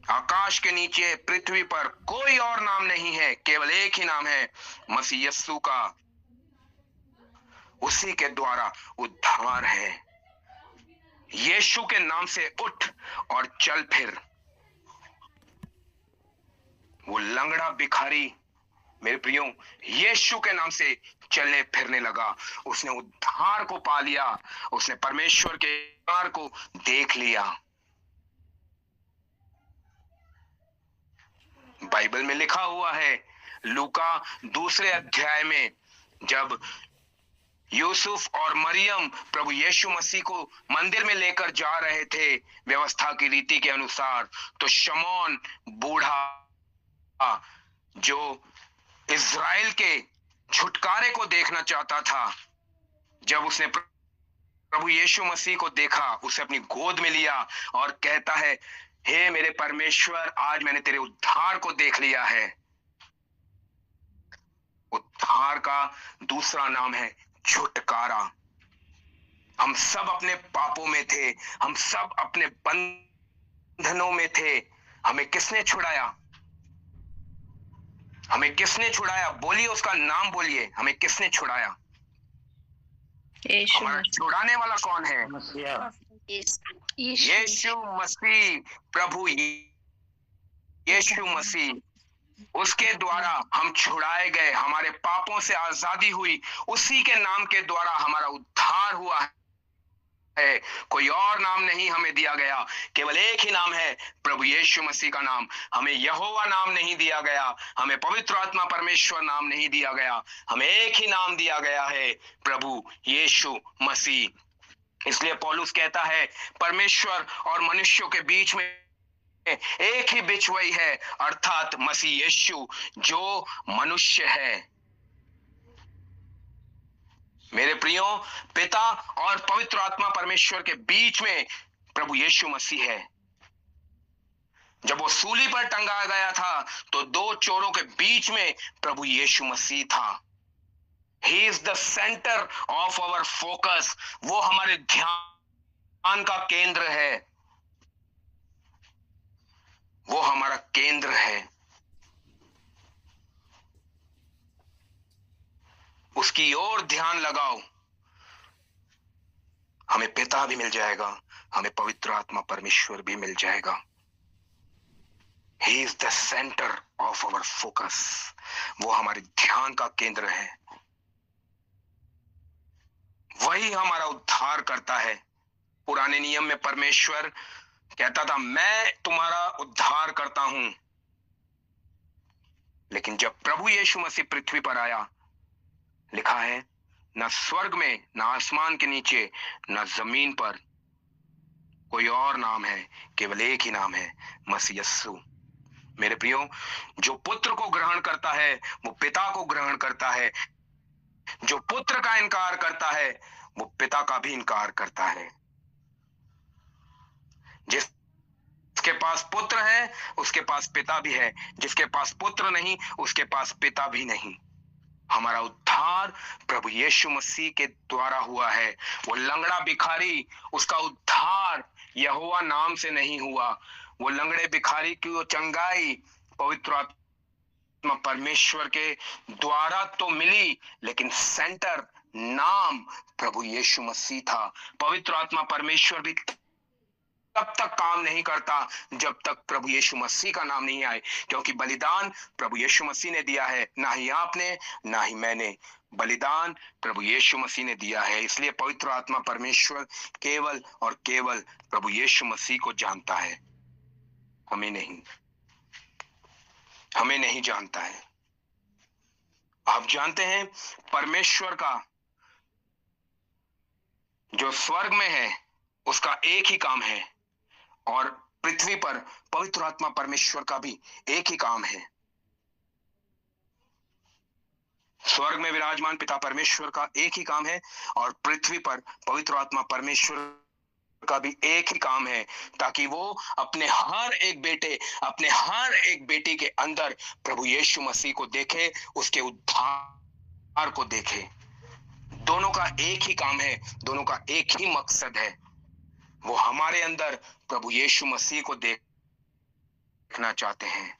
Speaker 2: आकाश के नीचे पृथ्वी पर कोई और नाम नहीं है, केवल एक ही नाम है, मसीह यस्सु का, उसी के द्वारा उद्धार है। यीशु के नाम से उठ और चल फिर। वो लंगड़ा भिखारी मेरे प्रियो यीशु के नाम से चलने फिरने लगा। उसने उद्धार को पा लिया, उसने परमेश्वर के उद्धार को देख लिया। बाइबल में लिखा हुआ है, लूका 2 अध्याय में, जब यूसुफ और मरियम प्रभु यीशु मसीह को मंदिर में लेकर जा रहे थे व्यवस्था की रीति के अनुसार, तो शमौन बूढ़ा जो इज़राइल के छुटकारे को देखना चाहता था, जब उसने प्रभु यीशु मसीह को देखा, उसे अपनी गोद में लिया और कहता है, हे मेरे परमेश्वर, आज मैंने तेरे उद्धार को देख लिया है। उद्धार का दूसरा नाम है छुटकारा। हम सब अपने पापों में थे, हम सब अपने बंधनों में थे। हमें किसने छुड़ाया? हमें किसने छुड़ाया? बोलिए, उसका नाम बोलिए। हमें किसने छुड़ाया? हमारा छुड़ाने वाला कौन है? यीशु मसीह, प्रभु यीशु मसीह। उसके द्वारा हम छुड़ाए गए, हमारे पापों से आजादी हुई, उसी के नाम के द्वारा हमारा उद्धार हुआ है। कोई और नाम नहीं हमें दिया गया, केवल एक ही नाम है, प्रभु यीशु मसीह का नाम। हमें यहोवा नाम नहीं दिया गया, हमें पवित्र आत्मा परमेश्वर नाम नहीं दिया गया, हमें एक ही नाम दिया गया है, प्रभु यीशु मसीह। इसलिए पौलुस कहता है, परमेश्वर और मनुष्यों के बीच में एक ही बिचवई है, अर्थात मसीह यीशु जो मनुष्य है। मेरे प्रियो, पिता और पवित्र आत्मा परमेश्वर के बीच में प्रभु यीशु मसीह है। जब वो सूली पर टंगाया गया था, तो 2 चोरों के बीच में प्रभु यीशु मसीह था। He is the center of our focus। वो हमारे ध्यान का केंद्र है, वो हमारा केंद्र है। उसकी ओर ध्यान लगाओ, हमें पिता भी मिल जाएगा, हमें पवित्र आत्मा परमेश्वर भी मिल जाएगा। He is the center of our focus। वो हमारे ध्यान का केंद्र है, वही हमारा उद्धार करता है। पुराने नियम में परमेश्वर कहता था, मैं तुम्हारा उद्धार करता हूं, लेकिन जब प्रभु यीशु मसीह पृथ्वी पर आया, लिखा है, ना स्वर्ग में, ना आसमान के नीचे, ना जमीन पर कोई और नाम है, केवल एक ही नाम है, मसीह यस्सु। मेरे प्रियो, जो पुत्र को ग्रहण करता है वो पिता को ग्रहण करता है, जो पुत्र का इनकार करता है वो पिता का भी इनकार करता है। जिसके पास पुत्र है उसके पास पिता भी है, जिसके पास पुत्र नहीं उसके पास पिता भी नहीं। हमारा उद्धार प्रभु यीशु मसीह के द्वारा हुआ है। वो लंगड़ा भिखारी, उसका उद्धार यहोवा नाम से नहीं हुआ। वो लंगड़े भिखारी की वो चंगाई पवित्र आत्मा परमेश्वर के द्वारा तो मिली, लेकिन सेंटर नाम प्रभु यीशु मसीह था। पवित्र आत्मा परमेश्वर भी तब तक काम नहीं करता जब तक प्रभु यीशु मसीह का नाम नहीं आए, क्योंकि बलिदान प्रभु यीशु मसीह ने दिया है, ना ही आपने ना ही मैंने। बलिदान प्रभु यीशु मसीह ने दिया है। इसलिए पवित्र आत्मा परमेश्वर केवल और केवल प्रभु यीशु मसीह को जानता है। हमें नहीं जानता है। आप जानते हैं परमेश्वर का जो स्वर्ग में है उसका एक ही काम है, और पृथ्वी पर पवित्र आत्मा परमेश्वर का भी एक ही काम है। स्वर्ग में विराजमान पिता परमेश्वर का एक ही काम है, और पृथ्वी पर पवित्र आत्मा परमेश्वर का भी एक ही काम है, ताकि वो अपने हर एक बेटे, अपने हर एक बेटी के अंदर प्रभु यीशु मसीह को देखे, उसके उद्धार को देखे। दोनों का एक ही काम है, दोनों का एक ही मकसद है। वो हमारे अंदर प्रभु यीशु मसीह को देखना चाहते हैं।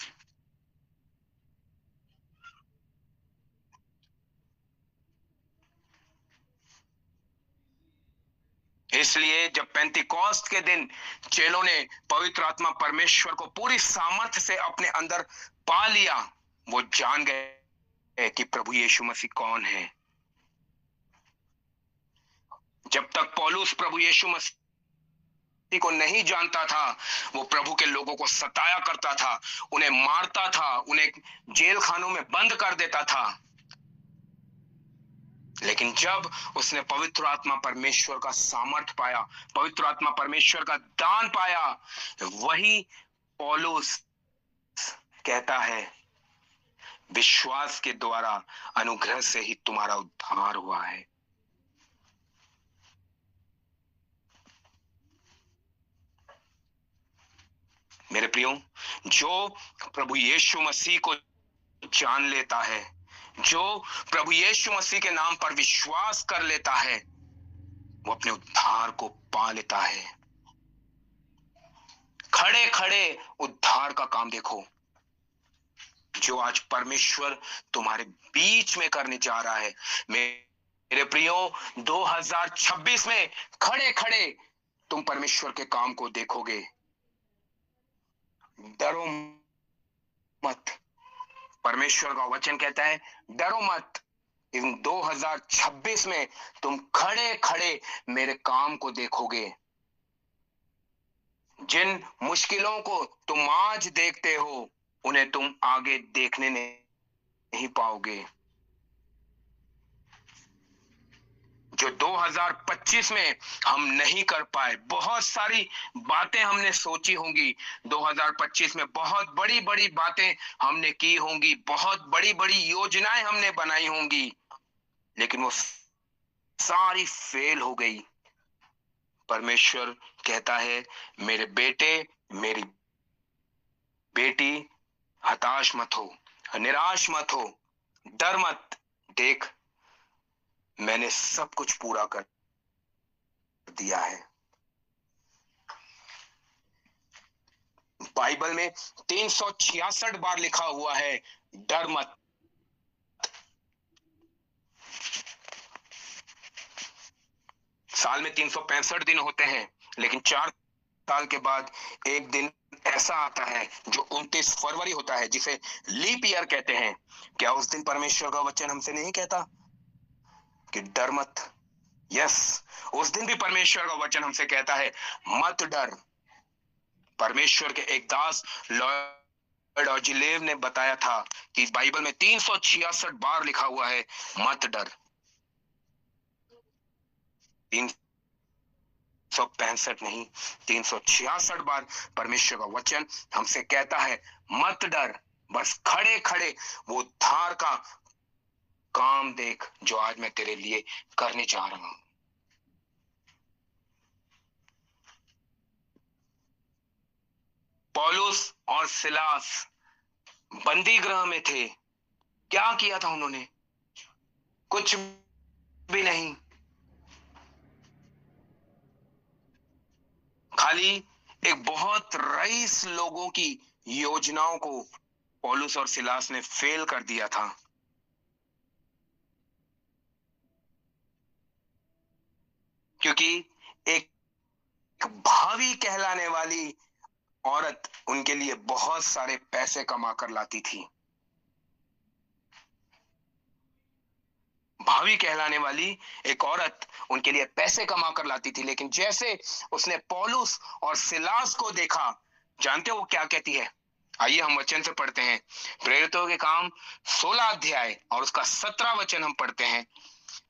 Speaker 2: इसलिए जब पेंतिकोस्त के दिन चेलों ने पवित्र आत्मा परमेश्वर को पूरी सामर्थ्य से अपने अंदर पा लिया, वो जान गए कि प्रभु यीशु मसीह कौन है। जब तक पौलुस प्रभु यीशु मसीह को नहीं जानता था, वो प्रभु के लोगों को सताया करता था, उन्हें मारता था, उन्हें जेल खानों में बंद कर देता था। लेकिन जब उसने पवित्र आत्मा परमेश्वर का सामर्थ पाया, पवित्र आत्मा परमेश्वर का दान पाया, वही पौलुस कहता है, विश्वास के द्वारा अनुग्रह से ही तुम्हारा उद्धार हुआ है। मेरे प्रियो, जो प्रभु यीशु मसीह को जान लेता है, जो प्रभु यीशु मसीह के नाम पर विश्वास कर लेता है, वो अपने उद्धार को पा लेता है। खड़े खड़े उद्धार का काम देखो, जो आज परमेश्वर तुम्हारे बीच में करने जा रहा है। मेरे प्रियो, 2026 में खड़े खड़े तुम परमेश्वर के काम को देखोगे। डरो मत। परमेश्वर का वचन कहता है, डरो मत। इन 2026 में तुम खड़े खड़े मेरे काम को देखोगे। जिन मुश्किलों को तुम आज देखते हो, उन्हें तुम आगे देखने नहीं पाओगे। जो 2025 में हम नहीं कर पाए, बहुत सारी बातें हमने सोची होंगी, 2025 में बहुत बड़ी बड़ी बातें हमने की होंगी, बहुत बड़ी बड़ी योजनाएं हमने बनाई होंगी, लेकिन वो सारी फेल हो गई। परमेश्वर कहता है, मेरे बेटे, मेरी बेटी, हताश मत हो, निराश मत हो, डर मत। देख, मैंने सब कुछ पूरा कर दिया है। बाइबल में 366 बार लिखा हुआ है, डर मत। साल में 365 दिन होते हैं, लेकिन 4 साल के बाद एक दिन ऐसा आता है जो 29 फरवरी होता है, जिसे लीप ईयर कहते हैं। क्या उस दिन परमेश्वर का वचन हमसे नहीं कहता कि डर मत? यस, उस दिन भी परमेश्वर का वचन हमसे कहता है, मत डर। परमेश्वर के एक दास लॉर्ड ऑजिलेव ने बताया था कि बाइबल में 366 बार लिखा हुआ है, मत डर। 365 नहीं, 366 बार परमेश्वर का वचन हमसे कहता है, मत डर। बस खड़े खड़े वो उद्धार का काम देख, जो आज मैं तेरे लिए करने जा रहा हूं। पौलुस और सिलास बंदी गृह में थे। क्या किया था उन्होंने? कुछ भी नहीं। खाली एक बहुत रईस लोगों की योजनाओं को पौलुस और सिलास ने फेल कर दिया था। क्योंकि एक भावी कहलाने वाली औरत उनके लिए बहुत सारे पैसे कमा कर लाती थी। भावी कहलाने वाली एक औरत उनके लिए पैसे कमा कर लाती थी, लेकिन जैसे उसने पौलुस और सिलास को देखा, जानते हो वो क्या कहती है? आइए हम वचन से पढ़ते हैं। प्रेरितों के काम 16 अध्याय और उसका 17 वचन हम पढ़ते हैं।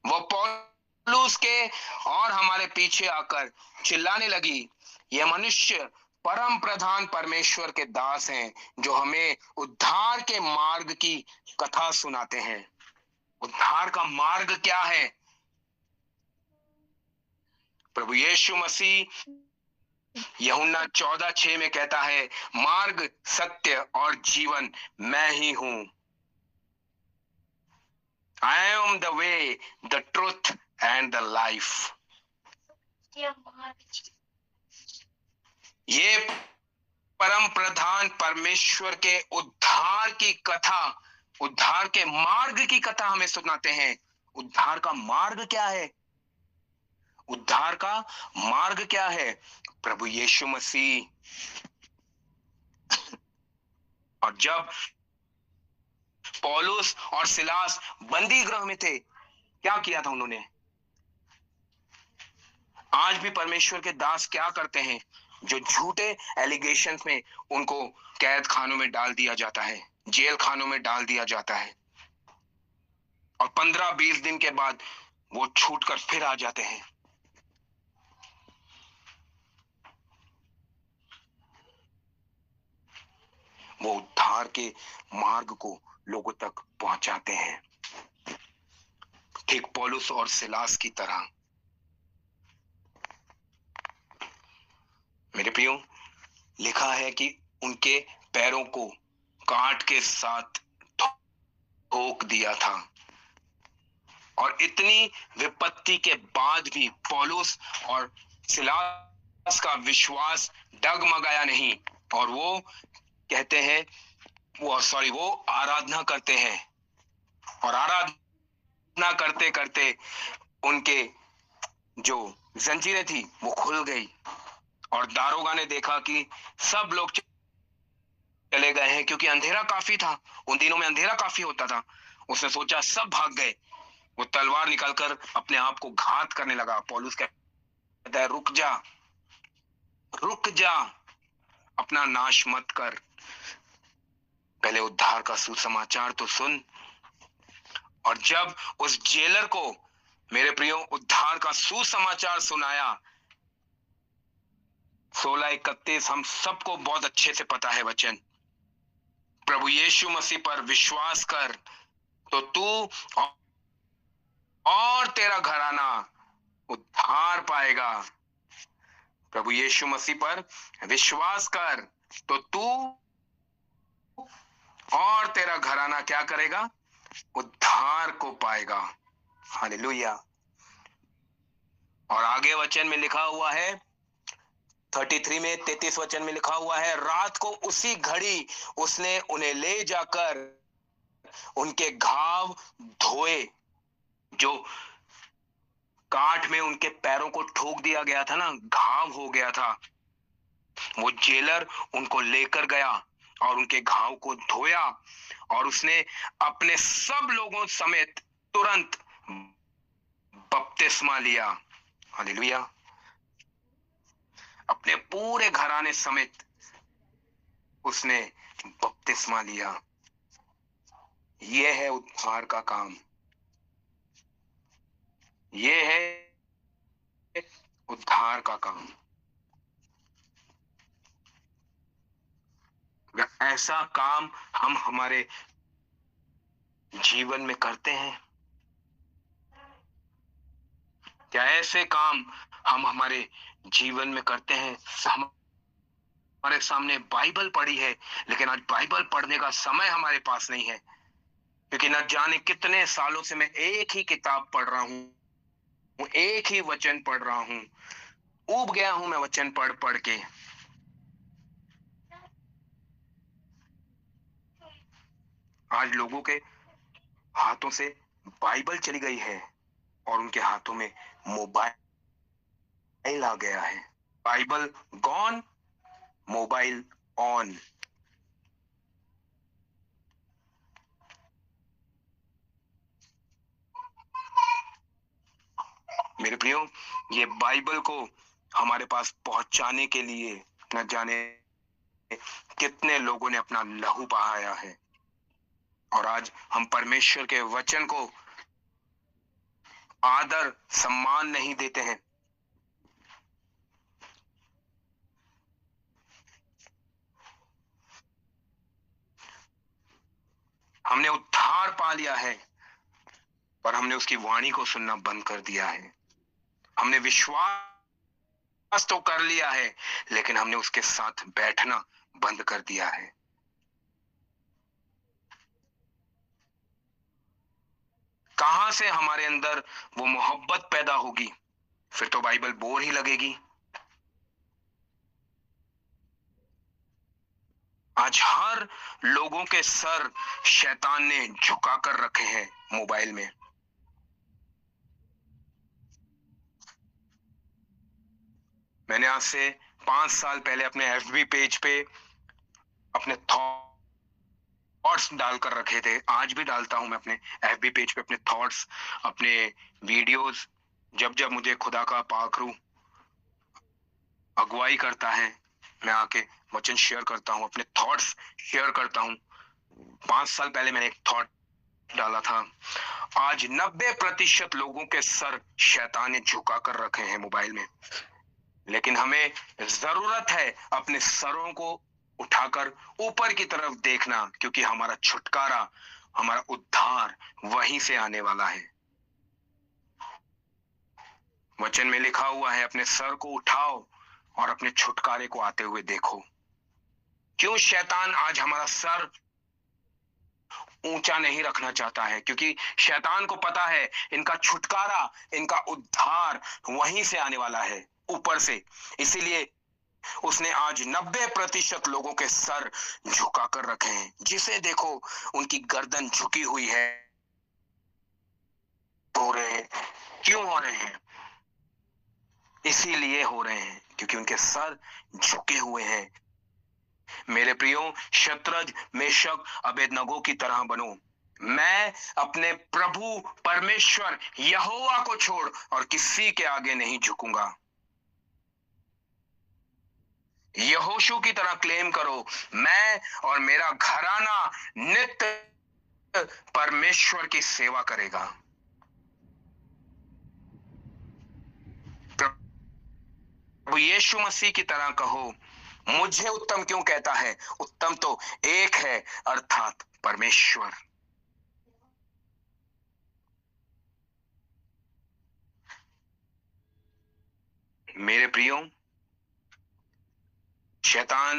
Speaker 2: वो पौलुस के और हमारे पीछे आकर चिल्लाने लगी, ये मनुष्य परम प्रधान परमेश्वर के दास हैं, जो हमें उद्धार के मार्ग की कथा सुनाते हैं। उद्धार का मार्ग क्या है? प्रभु यीशु मसीह यूहन्ना 14:6 में कहता है, मार्ग, सत्य और जीवन मैं ही हूं। I am the way, the truth and the life. ये परम प्रधान परमेश्वर के उद्धार की कथा, उद्धार के मार्ग की कथा हमें सुनाते हैं। उद्धार का मार्ग क्या है? उद्धार का मार्ग क्या है? प्रभु यीशु मसीह। और जब पौलुस और सिलास बंदी गृह में थे, क्या किया था उन्होंने? आज भी परमेश्वर के दास क्या करते हैं? जो झूठे एलिगेशन में उनको कैद खानों में डाल दिया जाता है, जेल खानों में डाल दिया जाता है, और 15-20 दिन के बाद वो छूट कर फिर आ जाते हैं। वो उद्धार के मार्ग को लोगों तक पहुंचाते हैं, ठीक पौलुस और सिलास की तरह। मेरे प्रियो, लिखा है कि उनके पैरों को कांट के साथ ठोक दिया था, और इतनी विपत्ति के बाद भी पौलुस और सिलास का विश्वास डगमगाया नहीं, और वो कहते हैं, वो आराधना करते हैं, और आराधना करते करते उनके जो जंजीरें थी वो खुल गई, और दारोगा ने देखा कि सब लोग चले गए हैं, क्योंकि अंधेरा काफी था। उन दिनों में अंधेरा काफी होता था। उसने सोचा सब भाग गए। वो तलवार निकालकर अपने आप को घात करने लगा। पौलुस कहता है, रुक जा, रुक जा, अपना नाश मत कर, पहले उद्धार का सुसमाचार तो सुन। और जब उस जेलर को, मेरे प्रियो, उद्धार का सुसमाचार सुनाया, 16:31, हम सबको बहुत अच्छे से पता है वचन, प्रभु यीशु मसीह पर विश्वास कर तो तू और तेरा घराना उद्धार पाएगा। प्रभु यीशु मसीह पर विश्वास कर तो तू और तेरा घराना क्या करेगा? उद्धार को पाएगा। हालेलुया। और आगे वचन में लिखा हुआ है, 33 में 33 वचन में लिखा हुआ है, रात को उसी घड़ी उसने उन्हें ले जाकर उनके घाव धोए। जो काठ में उनके पैरों को ठोक दिया गया था ना, घाव हो गया था, वो जेलर उनको लेकर गया और उनके घाव को धोया, और उसने अपने सब लोगों समेत तुरंत बपतिस्मा लिया। हालेलुया। अपने पूरे घराने समेत उसने बपतिस्मा लिया। यह है उद्धार का काम, यह है उद्धार का काम। ऐसा काम हम हमारे जीवन में करते हैं क्या? ऐसे काम हम हमारे जीवन में करते हैं? हमारे सामने बाइबल पड़ी है, लेकिन आज बाइबल पढ़ने का समय हमारे पास नहीं है, क्योंकि न जाने कितने सालों से मैं एक ही किताब पढ़ रहा हूं, एक ही वचन पढ़ रहा हूं। ऊब गया हूं मैं वचन पढ़ पढ़ के। आज लोगों के हाथों से बाइबल चली गई है और उनके हाथों में मोबाइल आ गया है। Bible gone, mobile on. मेरे प्रियो, ये बाइबल को हमारे पास पहुंचाने के लिए न जाने कितने लोगों ने अपना लहू बहाया है, और आज हम परमेश्वर के वचन को आदर सम्मान नहीं देते हैं। हमने उद्धार पा लिया है, पर हमने उसकी वाणी को सुनना बंद कर दिया है। हमने विश्वास तो कर लिया है, लेकिन हमने उसके साथ बैठना बंद कर दिया है। कहां से हमारे अंदर वो मोहब्बत पैदा होगी? फिर तो बाइबल बोर ही लगेगी। आज हर लोगों के सर शैतान ने झुका कर रखे हैं मोबाइल में। मैंने आज से 5 साल पहले अपने एफबी पेज पे अपने थॉट्स डालकर रखे थे, आज भी डालता हूं मैं अपने एफबी पेज पे अपने थॉट्स, अपने वीडियोस। जब जब मुझे खुदा का पाक रूह अगुवाई करता है, मैं आके वचन शेयर करता हूं, अपने थॉट्स शेयर करता हूं। 5 साल पहले मैंने एक थॉट डाला था, आज 90% लोगों के सर शैतान ने झुका कर रखे हैं मोबाइल में। लेकिन हमें जरूरत है अपने सरों को उठाकर ऊपर की तरफ देखना, क्योंकि हमारा छुटकारा, हमारा उद्धार वहीं से आने वाला है। वचन में लिखा हुआ है, अपने सर को उठाओ और अपने छुटकारे को आते हुए देखो। क्यों शैतान आज हमारा सर ऊंचा नहीं रखना चाहता है? क्योंकि शैतान को पता है इनका छुटकारा, इनका उद्धार वहीं से आने वाला है, ऊपर से। इसीलिए उसने आज 90% लोगों के सर झुका कर रखे हैं। जिसे देखो उनकी गर्दन झुकी हुई है। हो रहे हैं, क्यों हो रहे हैं? इसीलिए हो रहे हैं क्योंकि उनके सर झुके हुए हैं। मेरे प्रियो, शतरंज मेशक अबेदनगो की तरह बनो। मैं अपने प्रभु परमेश्वर यहोवा को छोड़ और किसी के आगे नहीं झुकूंगा। यहोशू की तरह क्लेम करो, मैं और मेरा घराना नित्य परमेश्वर की सेवा करेगा। प्रभु यीशु मसीह की तरह कहो, मुझे उत्तम क्यों कहता है? उत्तम तो एक है, अर्थात परमेश्वर। मेरे प्रियो, शैतान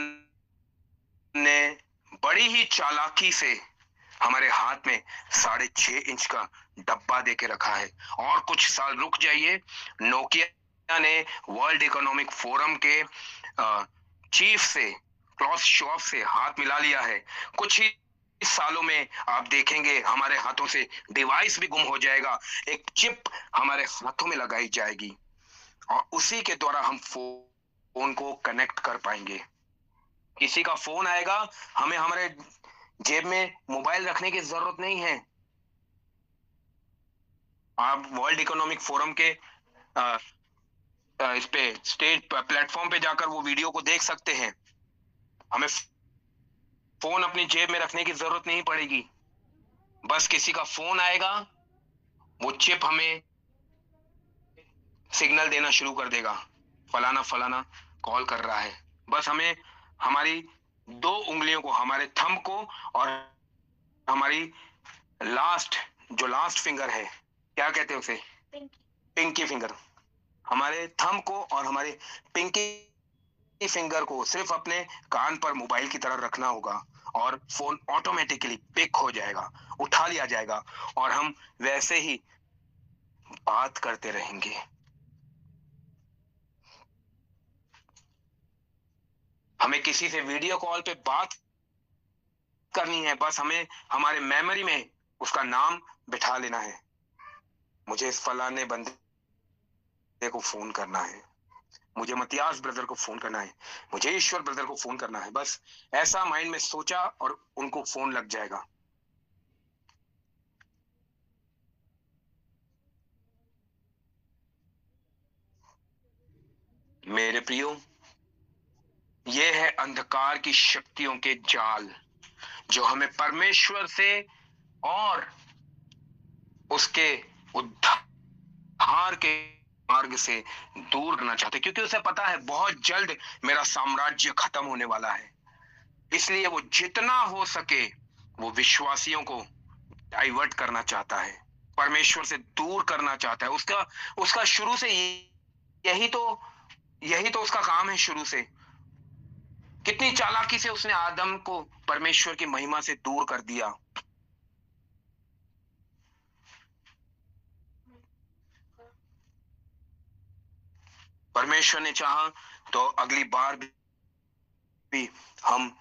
Speaker 2: ने बड़ी ही चालाकी से हमारे हाथ में 6.5 इंच का डब्बा देके रखा है। और कुछ साल रुक जाइए, नोकिया ने वर्ल्ड इकोनॉमिक फोरम के चीफ से, क्लॉस शॉप से हाथ मिला लिया है। कुछ ही सालों में आप देखेंगे हमारे हाथों से डिवाइस भी गुम हो जाएगा, एक चिप हमारे हाथों में लगाई जाएगी और उसी के द्वारा हम फोन को कनेक्ट कर पाएंगे। किसी का फोन आएगा, हमें हमारे जेब में मोबाइल रखने की जरूरत नहीं है। आप वर्ल्ड इकोनॉमिक फोरम के इस पे स्टेज प्लेटफॉर्म पे जाकर वो वीडियो को देख सकते हैं। हमें फोन अपनी जेब में रखने की जरूरत नहीं पड़ेगी। बस किसी का फोन आएगा, वो चिप हमें सिग्नल देना शुरू कर देगा, फलाना फलाना कॉल कर रहा है। बस हमें हमारी 2 उंगलियों को, हमारे थंब को और हमारी जो लास्ट फिंगर है, क्या कहते हैं उसे? पिंकी फिंगर। हमारे थंब को और हमारे पिंकी फिंगर को सिर्फ अपने कान पर मोबाइल की तरह रखना होगा और फोन ऑटोमेटिकली पिक हो जाएगा, उठा लिया जाएगा और हम वैसे ही बात करते रहेंगे। हमें किसी से वीडियो कॉल पे बात करनी है, बस हमें हमारे मेमोरी में उसका नाम बिठा लेना है। मुझे इस फलाने बंदे को फोन करना है, मुझे मतियास ब्रदर को फोन करना है, मुझे ईश्वर ब्रदर को फोन करना है। बस ऐसा माइंड में सोचा और उनको फोन लग जाएगा। मेरे प्रियो, ये है अंधकार की शक्तियों के जाल जो हमें परमेश्वर से और उसके उद्धार के मार्ग से दूर करना चाहते, क्योंकि उसे पता है बहुत जल्द मेरा साम्राज्य खत्म होने वाला है। इसलिए वो जितना हो सके वो विश्वासियों को डाइवर्ट करना चाहता है, परमेश्वर से दूर करना चाहता है। उसका उसका शुरू से यही तो उसका काम है। शुरू से कितनी चालाकी से उसने आदम को परमेश्वर की महिमा से दूर कर दिया। परमेश्वर ने चाहा तो अगली बार भी हम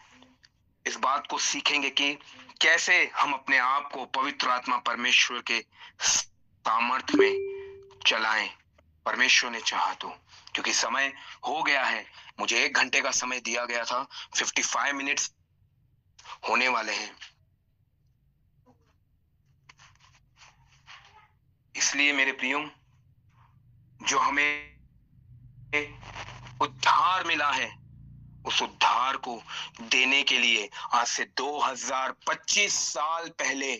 Speaker 2: इस बात को सीखेंगे कि कैसे हम अपने आप को पवित्र आत्मा परमेश्वर के सामर्थ्य में चलाएं। परमेश्वर ने चाहा तो, क्योंकि समय हो गया है। मुझे 1 घंटे का समय दिया गया था, 55 मिनट्स होने वाले हैं। इसलिए मेरे प्रियो, जो हमें उद्धार मिला है उस उद्धार को देने के लिए आज से 2025 साल पहले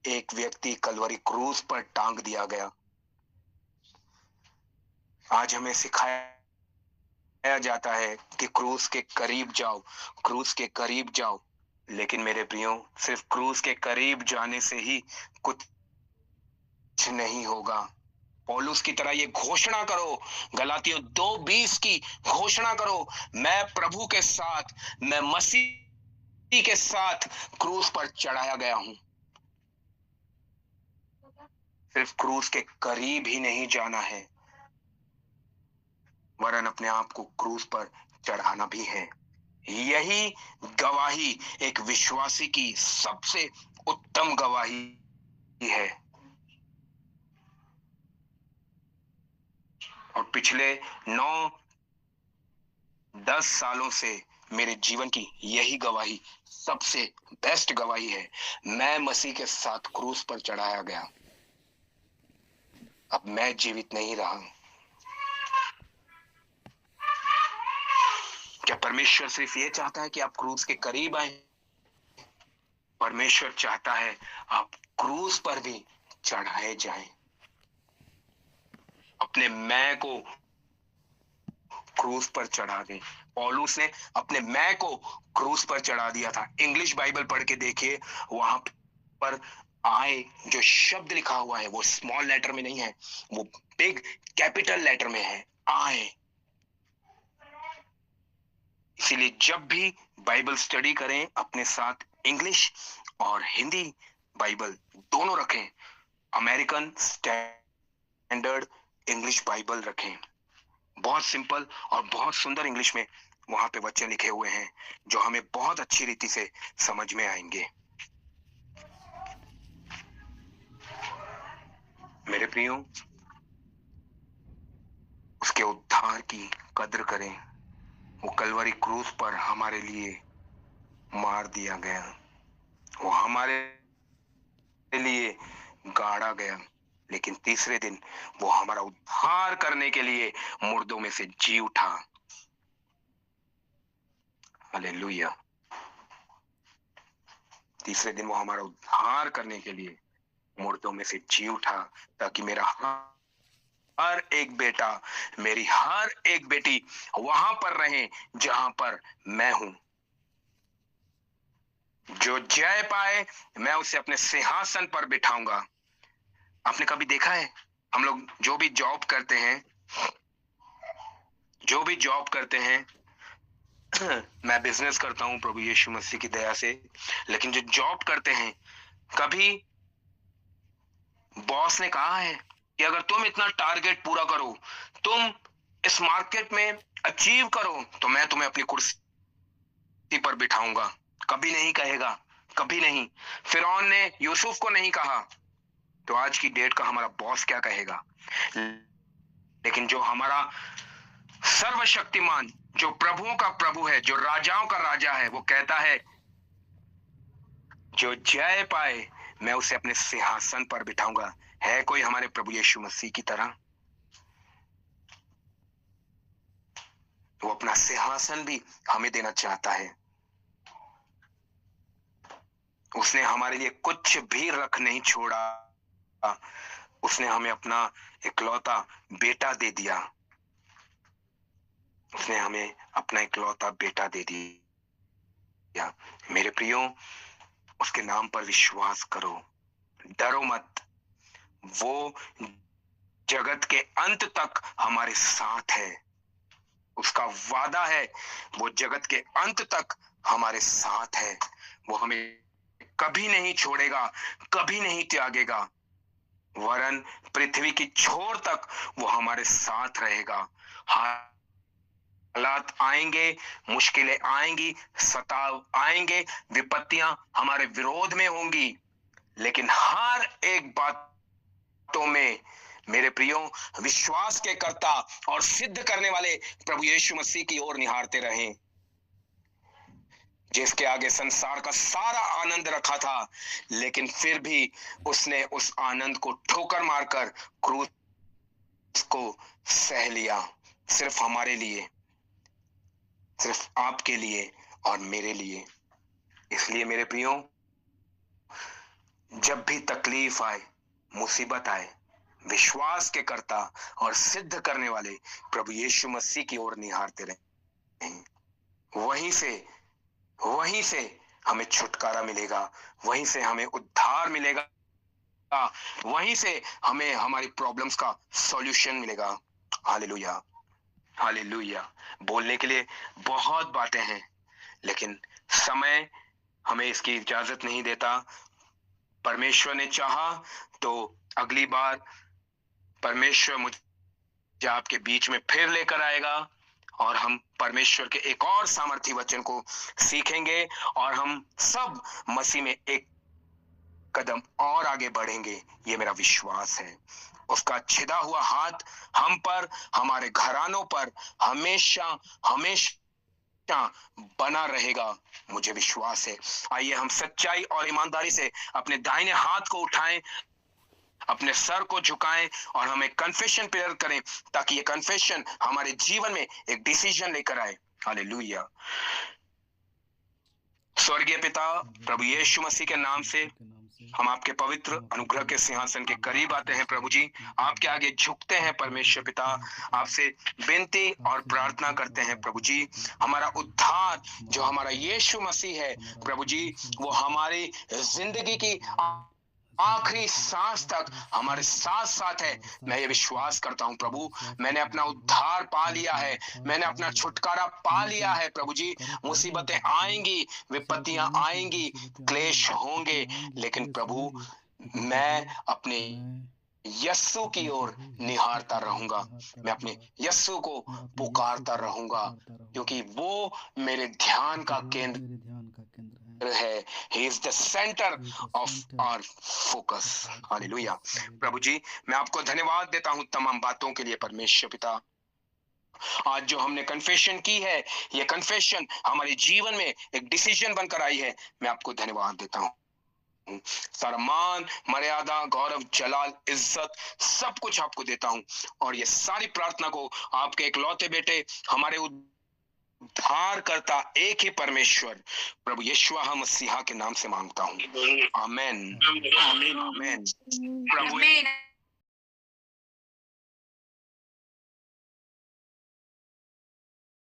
Speaker 2: एक व्यक्ति कलवरी क्रूस पर टांग दिया गया। आज हमें सिखाया जाता है कि क्रूस के करीब जाओ, क्रूस के करीब जाओ। लेकिन मेरे प्रियो, सिर्फ क्रूस के करीब जाने से ही कुछ नहीं होगा। पौलुस की तरह ये घोषणा करो, गलातियों 2:20 की घोषणा करो, मैं प्रभु के साथ, मैं मसीह के साथ क्रूस पर चढ़ाया गया हूं। सिर्फ क्रूस के करीब ही नहीं जाना है, वरन अपने आप को क्रूस पर चढ़ाना भी है। यही गवाही एक विश्वासी की सबसे उत्तम गवाही है। और पिछले 9-10 सालों से मेरे जीवन की यही गवाही सबसे बेस्ट गवाही है। मैं मसीह के साथ क्रूस पर चढ़ाया गया, अब मैं जीवित नहीं रहा। क्या परमेश्वर सिर्फ ये चाहता है कि आप क्रूस के करीब आए? परमेश्वर चाहता है आप क्रूस पर भी चढ़ाए जाएं। अपने मैं को क्रूस पर चढ़ा दें। पौलुस ने अपने मैं को क्रूस पर चढ़ा दिया था। इंग्लिश बाइबल पढ़ के देखिए, वहां पर आए जो शब्द लिखा हुआ है वो स्मॉल लेटर में नहीं है, वो बिग कैपिटल लेटर में है, आए। इसीलिए जब भी बाइबल स्टडी करें, अपने साथ इंग्लिश और हिंदी बाइबल दोनों रखें। अमेरिकन स्टैंडर्ड इंग्लिश बाइबल रखें। बहुत सिंपल और बहुत सुंदर इंग्लिश में वहां पे वचन लिखे हुए हैं जो हमें बहुत अच्छी रीति से समझ में आएंगे। मेरे प्रियो, उसके उद्धार की कद्र करें। वो कलवरी क्रूस पर हमारे लिए मार दिया गया, वो हमारे लिए गाड़ा गया, लेकिन तीसरे दिन वो हमारा उद्धार करने के लिए मुर्दों में से जी उठा। हालेलुया। तीसरे दिन वो हमारा उद्धार करने के लिए मुर्दों में से जी उठा, ताकि मेरा हर एक बेटा, मेरी हर एक बेटी वहां पर रहे जहां पर मैं हूं। जो जय पाए मैं उसे अपने सिंहासन पर बिठाऊंगा। आपने कभी देखा है, हम लोग जो भी जॉब करते हैं, मैं बिजनेस करता हूं प्रभु यीशु मसीह की दया से, लेकिन जो जॉब करते हैं, कभी बॉस ने कहा है कि अगर तुम इतना टारगेट पूरा करो, तुम इस मार्केट में अचीव करो, तो मैं तुम्हें अपनी कुर्सी पर बिठाऊंगा? कभी नहीं कहेगा, कभी नहीं। फिरौन ने यूसुफ को नहीं कहा, तो आज की डेट का हमारा बॉस क्या कहेगा? लेकिन जो हमारा सर्वशक्तिमान, जो प्रभुओं का प्रभु है, जो राजाओं का राजा है, वो कहता है जो जय पाए मैं उसे अपने सिंहासन पर बिठाऊंगा। है कोई हमारे प्रभु यीशु मसीह की तरह? वो अपना सिंहासन भी हमें देना चाहता है। उसने हमारे लिए कुछ भी रख नहीं छोड़ा, उसने हमें अपना इकलौता बेटा दे दिया। उसने हमें अपना इकलौता बेटा दे दिया। मेरे प्रियो, उसके नाम पर विश्वास करो, डरो मत। वो जगत के अंत तक हमारे साथ है। उसका वादा है, वो जगत के अंत तक हमारे साथ है। वो हमें कभी नहीं छोड़ेगा, कभी नहीं त्यागेगा, वरन पृथ्वी की छोर तक वो हमारे साथ रहेगा। हालात आएंगे, मुश्किलें आएंगी, सताव आएंगे, विपत्तियां हमारे विरोध में होंगी, लेकिन हर एक बातों में मेरे प्रियो विश्वास के कर्ता और सिद्ध करने वाले प्रभु यीशु मसीह की ओर निहारते रहें, जिसके आगे संसार का सारा आनंद रखा था, लेकिन फिर भी उसने उस आनंद को ठोकर मारकर क्रूस को सह लिया, सिर्फ हमारे लिए, सिर्फ आपके लिए और मेरे लिए। इसलिए मेरे प्रियो, जब भी तकलीफ आए, मुसीबत आए, विश्वास के कर्ता और सिद्ध करने वाले प्रभु यीशु मसीह की ओर निहारते रहें। वहीं से हमें छुटकारा मिलेगा, वहीं से हमें उद्धार मिलेगा, वहीं से हमें हमारी प्रॉब्लम्स का सॉल्यूशन मिलेगा। Hallelujah, hallelujah. बोलने के लिए बहुत बातें हैं, लेकिन समय हमें इसकी इजाजत नहीं देता। परमेश्वर ने चाहा तो अगली बार परमेश्वर मुझे आपके बीच में फिर लेकर आएगा और हम परमेश्वर के एक और सामर्थी वचन को सीखेंगे और हम सब मसीह में एक कदम और आगे बढ़ेंगे। ये मेरा विश्वास है। उसका छिदा हुआ हाथ हम पर, हमारे घरानों पर हमेशा हमेशा बना रहेगा, मुझे विश्वास है। आइए हम सच्चाई और ईमानदारी से अपने दाहिने हाथ को उठाएं, अपने सर को झुकाएं और हम एक कन्फेशन प्रेयर करें, ताकि ये कन्फेशन हमारे जीवन में एक डिसीजन लेकर आए। हालेलुया। स्वर्गीय पिता, प्रभु यीशु मसीह के नाम से हम आपके पवित्र अनुग्रह के सिंहासन के करीब आते हैं। प्रभु जी, आपके आगे झुकते हैं। परमेश्वर पिता, आपसे विनती और प्रार्थना करते हैं प्रभु जी, हमारा उद्धार जो हमारा यीशु मसीह है प्रभु जी, वो हमारी जिंदगी की आखिरी सांस तक हमारे साथ साथ है। मैं ये विश्वास करता हूँ प्रभु, मैंने अपना उद्धार पा लिया है, मैंने अपना छुटकारा पा लिया है प्रभु जी। मुसीबतें आएंगी, विपत्तियां आएंगी, क्लेश होंगे, लेकिन प्रभु मैं अपने यस्सु की ओर निहारता रहूंगा, मैं अपने यस्सु को पुकारता रहूंगा, क्योंकि वो मेरे ध्यान का केंद्र है। He is the center of our focus. Hallelujah. प्रभु जी, मैं आपको धन्यवाद देता हूँ तमाम बातों के लिए परमेश्वर पिता। आज जो हमने कन्फेशन की है, ये कन्फेशन हमारे जीवन में एक डिसीजन बनकर आई है। मैं आपको धन्यवाद देता हूँ। सारा मान, मर्यादा, गौरव, जलाल, इज्जत सब कुछ आपको देता हूँ, और ये सारी प्रार्थना को आपके इकलौते बेटे, हमारे उद्धार करता एक ही परमेश्वर प्रभु यीशु मसीह के नाम से मांगता हूँ। आमेन, आमेन, आमेन। प्रभु